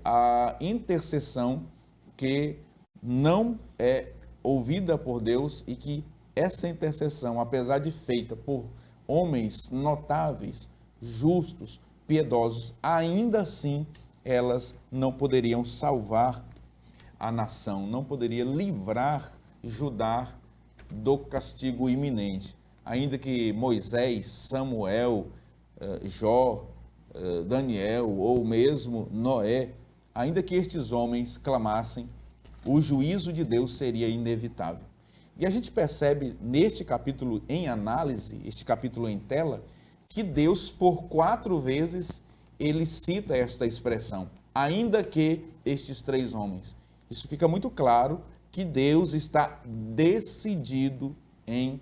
a intercessão que não é ouvida por Deus e que essa intercessão, apesar de feita por homens notáveis, justos, piedosos, ainda assim elas não poderiam salvar a nação, não poderia livrar Judá do castigo iminente. Ainda que Moisés, Samuel, Jó, Daniel ou mesmo Noé, ainda que estes homens clamassem, o juízo de Deus seria inevitável. E a gente percebe neste capítulo em análise, este capítulo em tela, que Deus por 4 vezes ele cita esta expressão, ainda que estes 3 homens. Isso fica muito claro que Deus está decidido em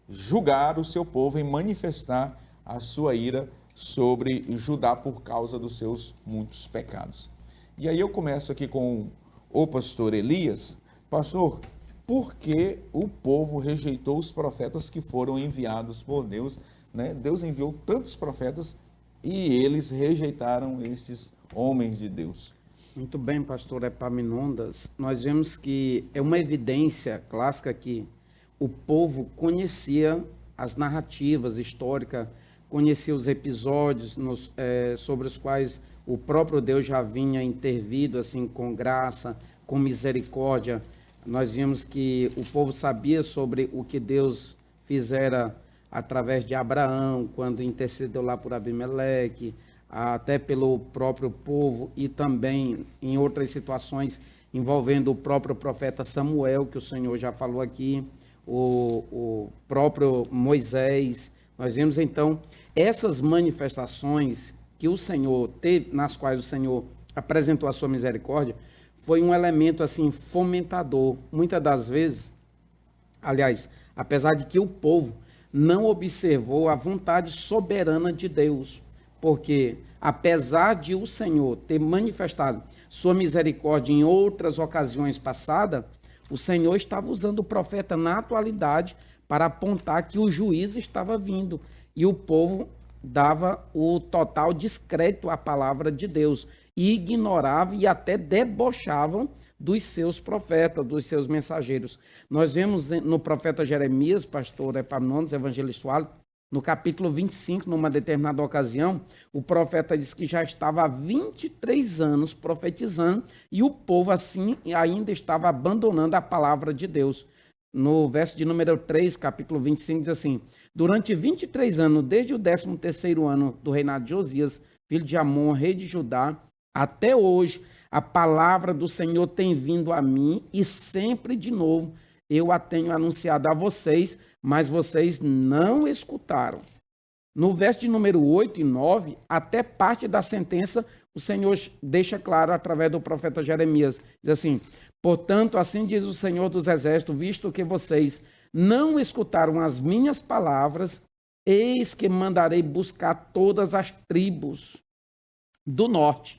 julgar o seu povo, em manifestar a sua ira sobre Judá por causa dos seus muitos pecados. E aí eu começo aqui com o pastor Elias. Pastor, por que o povo rejeitou os profetas que foram enviados por Deus, né? Deus enviou tantos profetas e eles rejeitaram estes homens de Deus. Muito bem, pastor Epaminondas. Nós vemos que é uma evidência clássica que o povo conhecia as narrativas históricas, conhecia os episódios sobre os quais o próprio Deus já vinha intervido assim com graça, com misericórdia. Nós vimos que o povo sabia sobre o que Deus fizera através de Abraão, quando intercedeu lá por Abimeleque, até pelo próprio povo e também em outras situações envolvendo o próprio profeta Samuel, que o Senhor já falou aqui, o próprio Moisés. Nós vemos então essas manifestações que o Senhor teve, nas quais o Senhor apresentou a sua misericórdia, foi um elemento assim fomentador. Muitas das vezes, aliás, apesar de que o povo não observou a vontade soberana de Deus, porque apesar de o Senhor ter manifestado sua misericórdia em outras ocasiões passadas, o Senhor estava usando o profeta na atualidade para apontar que o juízo estava vindo e o povo dava o total descrédito à palavra de Deus e ignorava e até debochavam dos seus profetas, dos seus mensageiros. Nós vemos no profeta Jeremias, pastor Epaminondas, evangelista Wallace, no capítulo 25, numa determinada ocasião, o profeta disse que já estava há 23 anos profetizando e o povo assim ainda estava abandonando a palavra de Deus. No verso de número 3, capítulo 25, diz assim: Durante 23 anos, desde o 13º ano do reinado de Josias, filho de Amon, rei de Judá, até hoje, a palavra do Senhor tem vindo a mim e sempre de novo eu a tenho anunciado a vocês, mas vocês não escutaram. No verso de número 8 e 9, até parte da sentença, o Senhor deixa claro através do profeta Jeremias. Diz assim: portanto, assim diz o Senhor dos Exércitos, visto que vocês não escutaram as minhas palavras, eis que mandarei buscar todas as tribos do norte,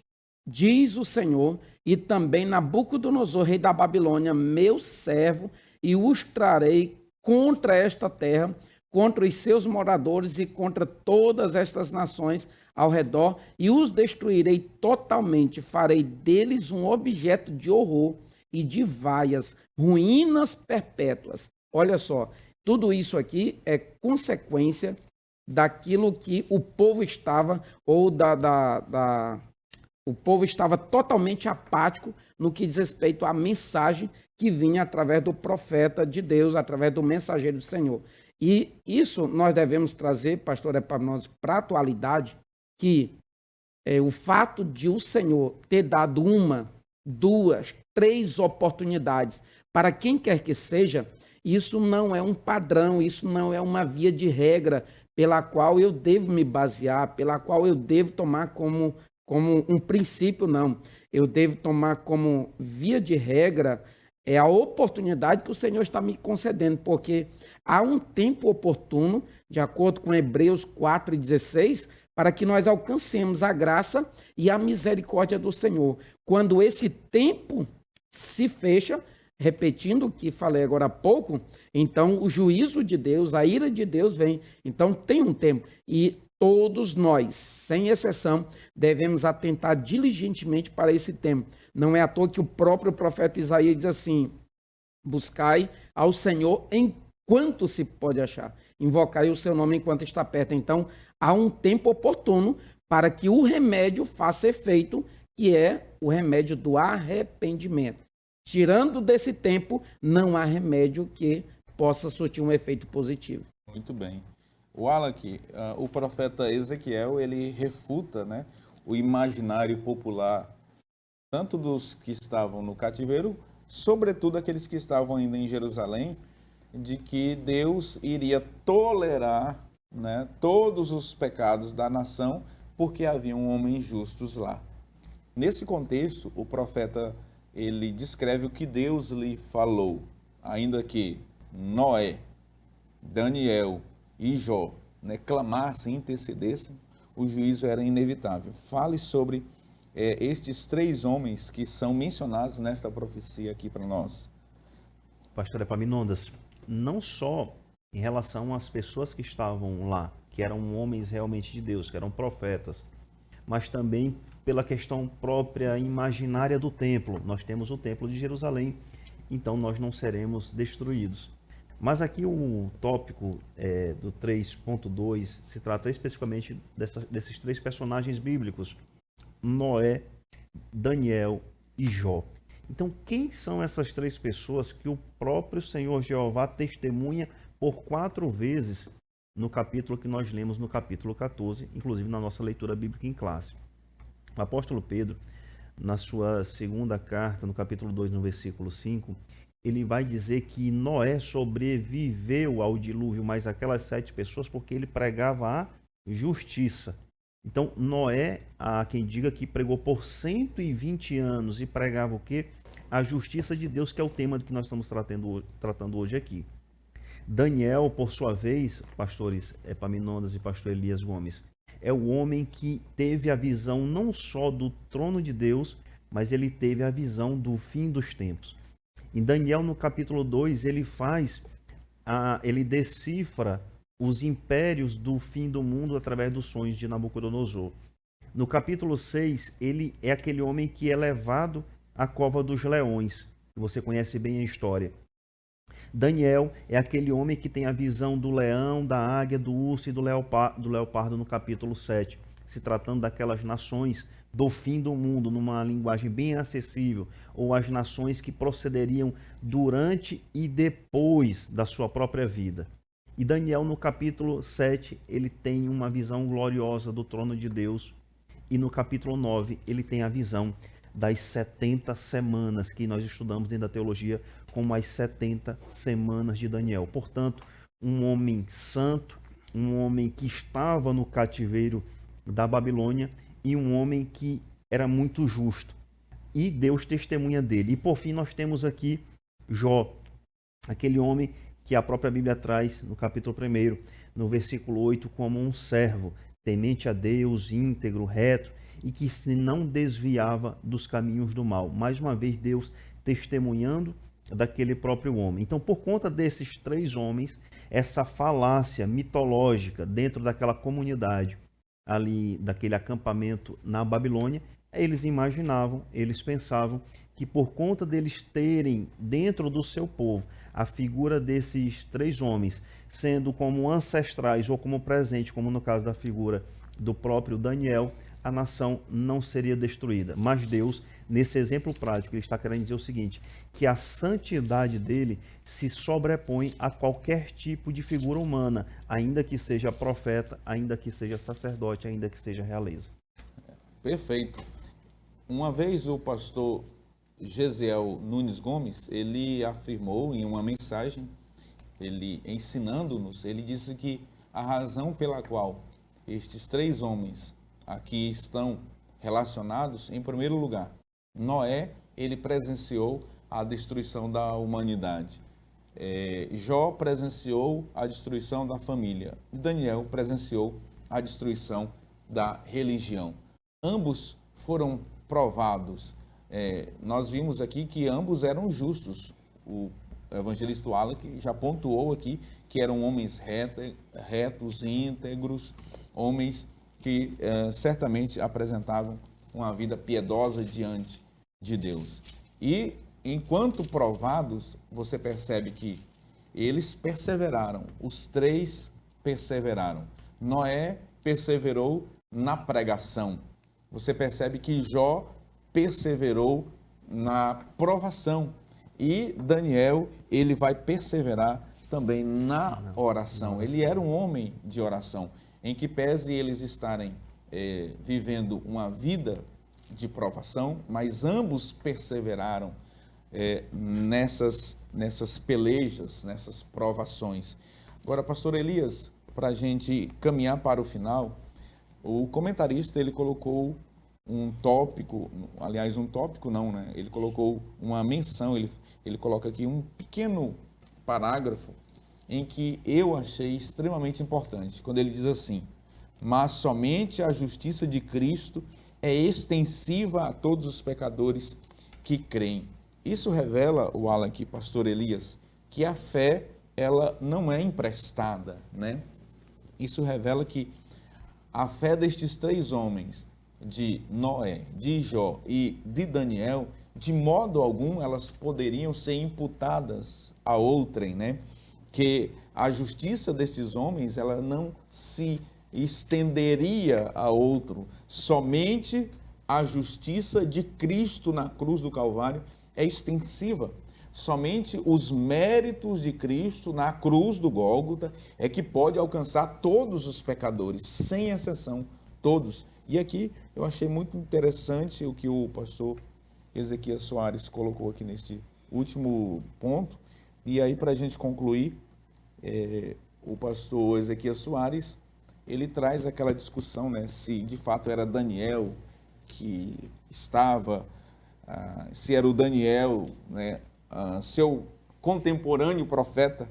diz o Senhor, e também Nabucodonosor, rei da Babilônia, meu servo, e os trarei contra esta terra, contra os seus moradores e contra todas estas nações ao redor, e os destruirei totalmente, farei deles um objeto de horror e de vaias, ruínas perpétuas. Olha só, tudo isso aqui é consequência daquilo que o povo estava, ou o povo estava totalmente apático no que diz respeito à mensagem que vinha através do profeta de Deus, através do mensageiro do Senhor. E isso nós devemos trazer, pastor Epaminondas, para a atualidade, que o fato de o Senhor ter dado 1, 2, 3 oportunidades para quem quer que seja, isso não é um padrão, isso não é uma via de regra pela qual eu devo me basear, pela qual eu devo tomar como um princípio, não. Eu devo tomar como via de regra a oportunidade que o Senhor está me concedendo, porque há um tempo oportuno, de acordo com Hebreus 4:16, para que nós alcancemos a graça e a misericórdia do Senhor. Quando esse tempo se fecha, repetindo o que falei agora há pouco, então o juízo de Deus, a ira de Deus vem. Então tem um tempo. E todos nós, sem exceção, devemos atentar diligentemente para esse tempo. Não é à toa que o próprio profeta Isaías diz assim: buscai ao Senhor enquanto se pode achar. Invocai o seu nome enquanto está perto. Então, há um tempo oportuno para que o remédio faça efeito, que é o remédio do arrependimento. Tirando desse tempo, não há remédio que possa surtir um efeito positivo. Muito bem. Wallach, o profeta Ezequiel, ele refuta, né, o imaginário popular, tanto dos que estavam no cativeiro, sobretudo aqueles que estavam ainda em Jerusalém, de que Deus iria tolerar, né, todos os pecados da nação, porque haviam homens justos lá. Nesse contexto, o profeta, ele descreve o que Deus lhe falou, ainda que Noé, Daniel e Jó, né, clamassem, intercedessem, o juízo era inevitável. Fale sobre estes 3 homens que são mencionados nesta profecia aqui para nós. Pastor Epaminondas, não só em relação às pessoas que estavam lá, que eram homens realmente de Deus, que eram profetas, mas também pela questão própria imaginária do templo. Nós temos o templo de Jerusalém, então nós não seremos destruídos. Mas aqui o tópico do 3.2 se trata especificamente desses 3 personagens bíblicos, Noé, Daniel e Jó. Então, quem são essas 3 pessoas que o próprio Senhor Jeová testemunha por 4 vezes no capítulo que nós lemos no capítulo 14, inclusive na nossa leitura bíblica em classe? O apóstolo Pedro, na sua segunda carta, no capítulo 2, no versículo 5, ele vai dizer que Noé sobreviveu ao dilúvio, mas aquelas 7 pessoas, porque ele pregava a justiça. Então, Noé, há quem diga que pregou por 120 anos e pregava o quê? A justiça de Deus, que é o tema que nós estamos tratando hoje aqui. Daniel, por sua vez, pastores Epaminondas e pastor Elias Gomes, é o homem que teve a visão não só do trono de Deus, mas ele teve a visão do fim dos tempos. Em Daniel, no capítulo 2, ele decifra os impérios do fim do mundo através dos sonhos de Nabucodonosor. No capítulo 6, ele é aquele homem que é levado à cova dos leões. Você conhece bem a história. Daniel é aquele homem que tem a visão do leão, da águia, do urso e do leopardo no capítulo 7, se tratando daquelas nações do fim do mundo, numa linguagem bem acessível, ou as nações que procederiam durante e depois da sua própria vida. E Daniel, no capítulo 7, ele tem uma visão gloriosa do trono de Deus. E no capítulo 9, ele tem a visão das 70 semanas que nós estudamos dentro da teologia como as 70 semanas de Daniel. Portanto, um homem santo, um homem que estava no cativeiro da Babilônia e um homem que era muito justo. E Deus testemunha dele. E por fim nós temos aqui Jó, aquele homem que a própria Bíblia traz no capítulo 1, no versículo 8, como um servo, temente a Deus, íntegro, reto, e que se não desviava dos caminhos do mal. Mais uma vez, Deus testemunhando daquele próprio homem. Então, por conta desses três homens, essa falácia mitológica dentro daquela comunidade, ali, daquele acampamento na Babilônia, eles imaginavam, eles pensavam que por conta deles terem dentro do seu povo a figura desses três homens, sendo como ancestrais ou como presente, como no caso da figura do próprio Daniel, a nação não seria destruída. Mas Deus, nesse exemplo prático, ele está querendo dizer o seguinte, que a santidade dele se sobrepõe a qualquer tipo de figura humana, ainda que seja profeta, ainda que seja sacerdote, ainda que seja realeza. Perfeito. Uma vez o pastor Gesiel Nunes Gomes, ele afirmou em uma mensagem, ele ensinando-nos, ele disse que a razão pela qual estes três homens aqui estão relacionados, em primeiro lugar, Noé, ele presenciou a destruição da humanidade. Jó presenciou a destruição da família. Daniel presenciou a destruição da religião. Ambos foram provados. Nós vimos aqui que ambos eram justos. O evangelista Wallach já pontuou aqui que eram homens retos, íntegros, homens que certamente apresentavam uma vida piedosa diante de Deus. E, enquanto provados, você percebe que eles perseveraram, os três perseveraram. Noé perseverou na pregação. Você percebe que Jó perseverou na provação. E Daniel, ele vai perseverar também na oração. Ele era um homem de oração, em que pese eles estarem vivendo uma vida de provação, mas ambos perseveraram nessas pelejas, nessas provações. Agora, pastor Elias, para a gente caminhar para o final, o comentarista ele colocou um tópico, aliás, um tópico não, né? Ele colocou uma menção, ele coloca aqui um pequeno parágrafo em que eu achei extremamente importante, quando ele diz assim: mas somente a justiça de Cristo é extensiva a todos os pecadores que creem. Isso revela, o Wallach, pastor Elias, que a fé, ela não é emprestada, né? Isso revela que a fé destes três homens, de Noé, de Jó e de Daniel, de modo algum elas poderiam ser imputadas a outrem, né? Que a justiça destes homens, ela não se estenderia a outro. Somente a justiça de Cristo na cruz do Calvário é extensiva. Somente os méritos de Cristo na cruz do Gólgota é que pode alcançar todos os pecadores, sem exceção, todos. E aqui eu achei muito interessante o que o pastor Ezequias Soares colocou aqui neste último ponto. E aí, para a gente concluir, o pastor Ezequias Soares, ele traz aquela discussão, né, se de fato era Daniel que estava, se era o Daniel, né, seu contemporâneo profeta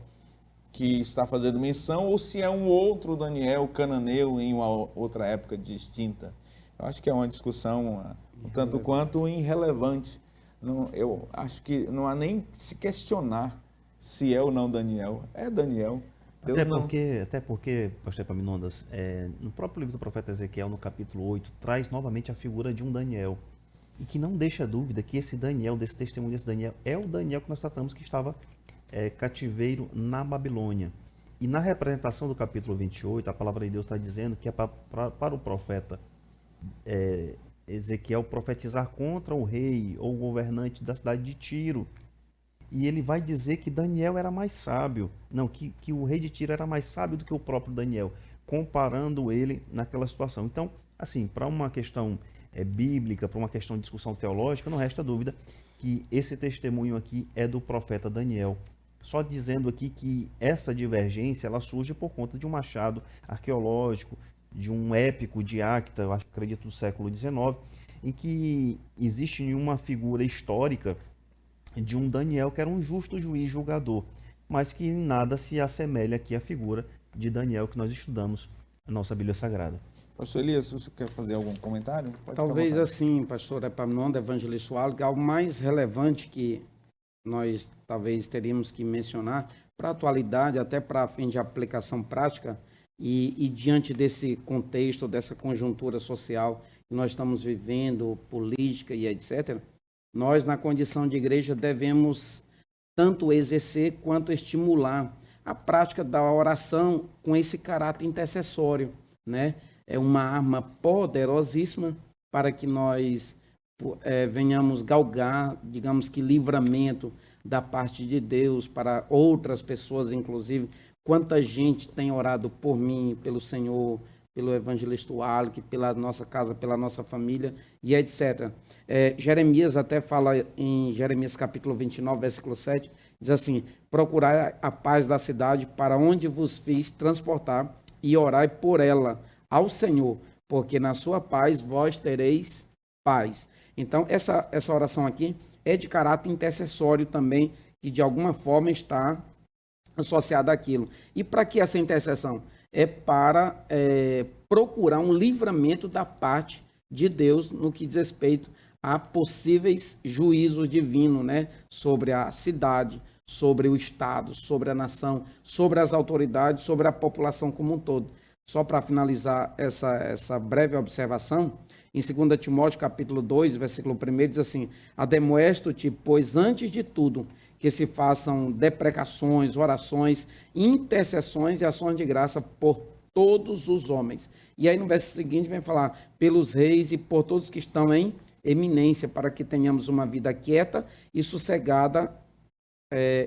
que está fazendo menção, ou se é um outro Daniel cananeu em uma outra época distinta. Eu acho que é uma discussão um tanto quanto irrelevante. Eu acho que não há nem se questionar se é ou não Daniel. É Daniel. Deus até porque, pastor Epaminondas, no próprio livro do profeta Ezequiel, no capítulo 8, traz novamente a figura de um Daniel. E que não deixa dúvida que esse Daniel, desse testemunho desse Daniel, é o Daniel que nós tratamos que estava cativeiro na Babilônia. E na representação do capítulo 28, a palavra de Deus está dizendo que é para o profeta Ezequiel profetizar contra o rei ou o governante da cidade de Tiro. e ele vai dizer que Daniel era mais sábio. Não, que o rei de Tiro era mais sábio do que o próprio Daniel, comparando ele naquela situação. Então, assim, para uma questão bíblica, para uma questão de discussão teológica, não resta dúvida que esse testemunho aqui é do profeta Daniel. Só dizendo aqui que essa divergência ela surge por conta de um achado arqueológico, de um épico de Acta, eu acredito do século XIX, em que existe uma figura histórica de um Daniel que era um justo juiz julgador, mas que em nada se assemelha aqui à figura de Daniel que nós estudamos na nossa Bíblia Sagrada. Pastor Elias, você quer fazer algum comentário? Pode Talvez assim, pastor Epaminondas, evangelista Wallace, algo mais relevante que nós talvez teríamos que mencionar para a atualidade, até para fim de aplicação prática, e diante desse contexto, dessa conjuntura social que nós estamos vivendo, política e etc., nós, na condição de igreja, devemos tanto exercer quanto estimular a prática da oração com esse caráter intercessório, né? É uma arma poderosíssima para que nós venhamos galgar, digamos que, livramento da parte de Deus para outras pessoas, inclusive. Quanta gente tem orado por mim, pelo Senhor, pelo evangelista Wallace, pela nossa casa, pela nossa família e etc. Jeremias até fala em Jeremias capítulo 29, versículo 7, diz assim: procurai a paz da cidade para onde vos fiz transportar e orai por ela ao Senhor, porque na sua paz vós tereis paz. Então, essa oração aqui é de caráter intercessório também, que de alguma forma está associada àquilo. E para que essa intercessão? É para procurar um livramento da parte de Deus no que diz respeito a possíveis juízos divinos, né? Sobre a cidade, sobre o Estado, sobre a nação, sobre as autoridades, sobre a população como um todo. Só para finalizar essa breve observação, em 2 Timóteo capítulo 2, versículo 1, diz assim: ademoesto-te, pois antes de tudo, que se façam deprecações, orações, intercessões e ações de graça por todos os homens. E aí no verso seguinte vem falar, pelos reis e por todos que estão em eminência, para que tenhamos uma vida quieta e sossegada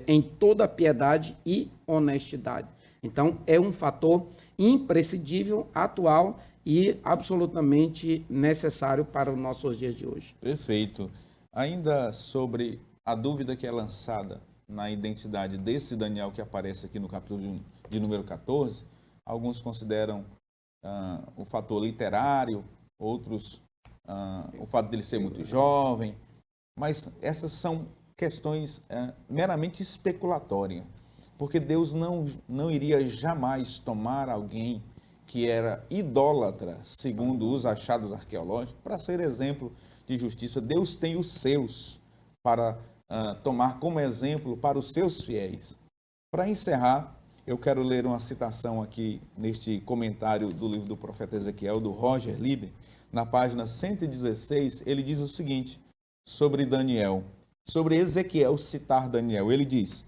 em toda piedade e honestidade. Então, é um fator imprescindível, atual e absolutamente necessário para os nossos dias de hoje. Perfeito. Ainda sobre a dúvida que é lançada na identidade desse Daniel que aparece aqui no capítulo de número 14, alguns consideram o fator literário, outros o fato dele ser muito jovem, mas essas são questões meramente especulatórias, porque Deus não iria jamais tomar alguém que era idólatra, segundo os achados arqueológicos, para ser exemplo de justiça. Deus tem os seus para tomar como exemplo para os seus fiéis. Para encerrar, eu quero ler uma citação aqui neste comentário do livro do profeta Ezequiel, do Roger Lieber, na página 116, ele diz o seguinte, sobre Daniel, sobre Ezequiel citar Daniel, ele diz: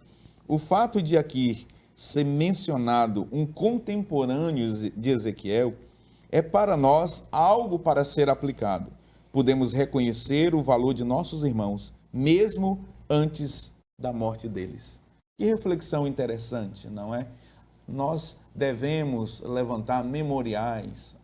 o fato de aqui ser mencionado um contemporâneo de Ezequiel é para nós algo para ser aplicado. Podemos reconhecer o valor de nossos irmãos, mesmo antes da morte deles. Que reflexão interessante, não é? Nós devemos levantar memoriais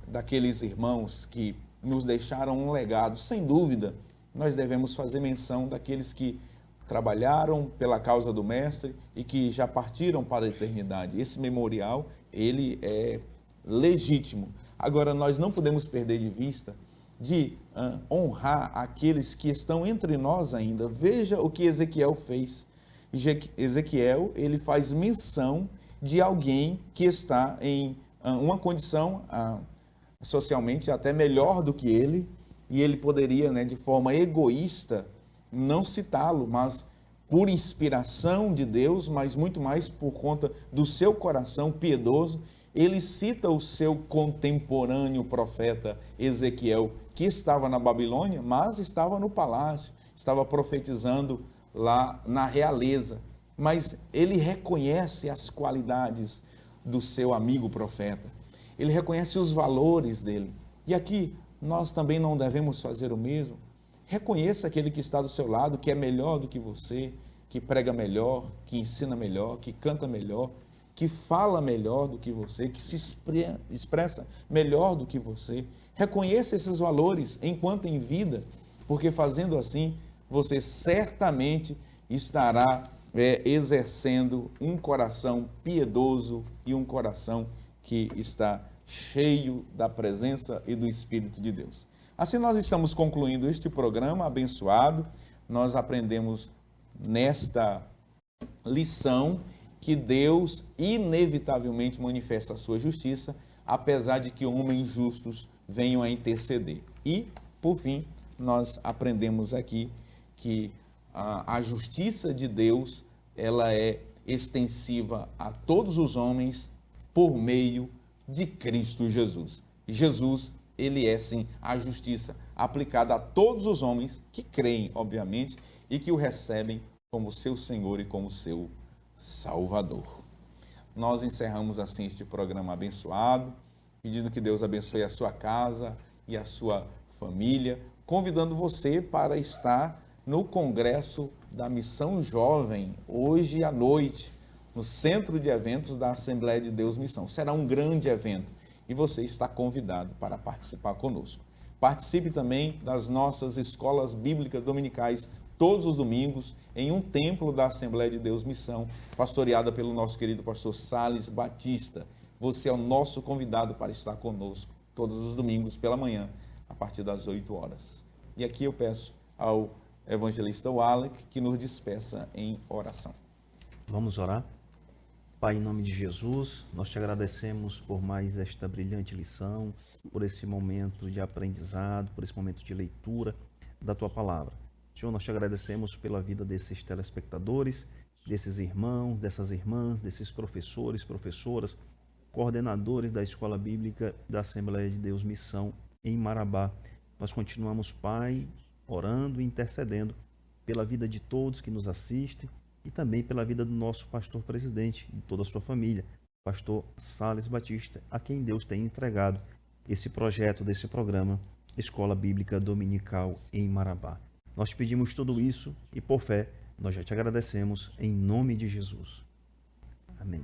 daqueles irmãos que nos deixaram um legado. Sem dúvida, nós devemos fazer menção daqueles que trabalharam pela causa do Mestre e que já partiram para a eternidade. Esse memorial, ele é legítimo. Agora, nós não podemos perder de vista de honrar aqueles que estão entre nós ainda. Veja o que Ezequiel fez. Ezequiel, ele faz menção de alguém que está em uma condição socialmente até melhor do que ele, e ele poderia, de forma egoísta, não citá-lo, mas por inspiração de Deus, mas muito mais por conta do seu coração piedoso, ele cita o seu contemporâneo profeta Ezequiel, que estava na Babilônia, mas estava no palácio, estava profetizando lá na realeza. Mas ele reconhece as qualidades do seu amigo profeta, ele reconhece os valores dele. E aqui nós também não devemos fazer o mesmo, Reconheça aquele que está do seu lado, que é melhor do que você, que prega melhor, que ensina melhor, que canta melhor, que fala melhor do que você, que se expressa melhor do que você. Reconheça esses valores enquanto em vida, porque fazendo assim, você certamente estará exercendo um coração piedoso e um coração que está cheio da presença e do Espírito de Deus. Assim nós estamos concluindo este programa abençoado. Nós aprendemos nesta lição que Deus inevitavelmente manifesta a sua justiça, apesar de que homens justos venham a interceder. E, por fim, nós aprendemos aqui que a justiça de Deus, ela é extensiva a todos os homens por meio de Cristo Jesus. Jesus, ele é sim a justiça aplicada a todos os homens que creem, obviamente, e que o recebem como seu Senhor e como seu Salvador. Nós encerramos assim este programa abençoado, pedindo que Deus abençoe a sua casa e a sua família, convidando você para estar no Congresso da Missão Jovem, hoje à noite, no Centro de Eventos da Assembleia de Deus Missão. Será um grande evento e você está convidado para participar conosco. Participe também das nossas escolas bíblicas dominicais, todos os domingos, em um templo da Assembleia de Deus Missão, pastoreada pelo nosso querido pastor Sales Batista. Você é o nosso convidado para estar conosco todos os domingos pela manhã, a partir das 8 horas. E aqui eu peço ao evangelista Wallach que nos despeça em oração. Vamos orar? Pai, em nome de Jesus, nós te agradecemos por mais esta brilhante lição, por esse momento de aprendizado, por esse momento de leitura da tua palavra. Senhor, nós te agradecemos pela vida desses telespectadores, desses irmãos, dessas irmãs, desses professores, professoras, coordenadores da Escola Bíblica da Assembleia de Deus Missão em Marabá. Nós continuamos, Pai, orando e intercedendo pela vida de todos que nos assistem e também pela vida do nosso pastor presidente, de toda a sua família, pastor Sales Batista, a quem Deus tem entregado esse projeto desse programa Escola Bíblica Dominical em Marabá. Nós te pedimos tudo isso e, por fé, nós já te agradecemos em nome de Jesus. Amém.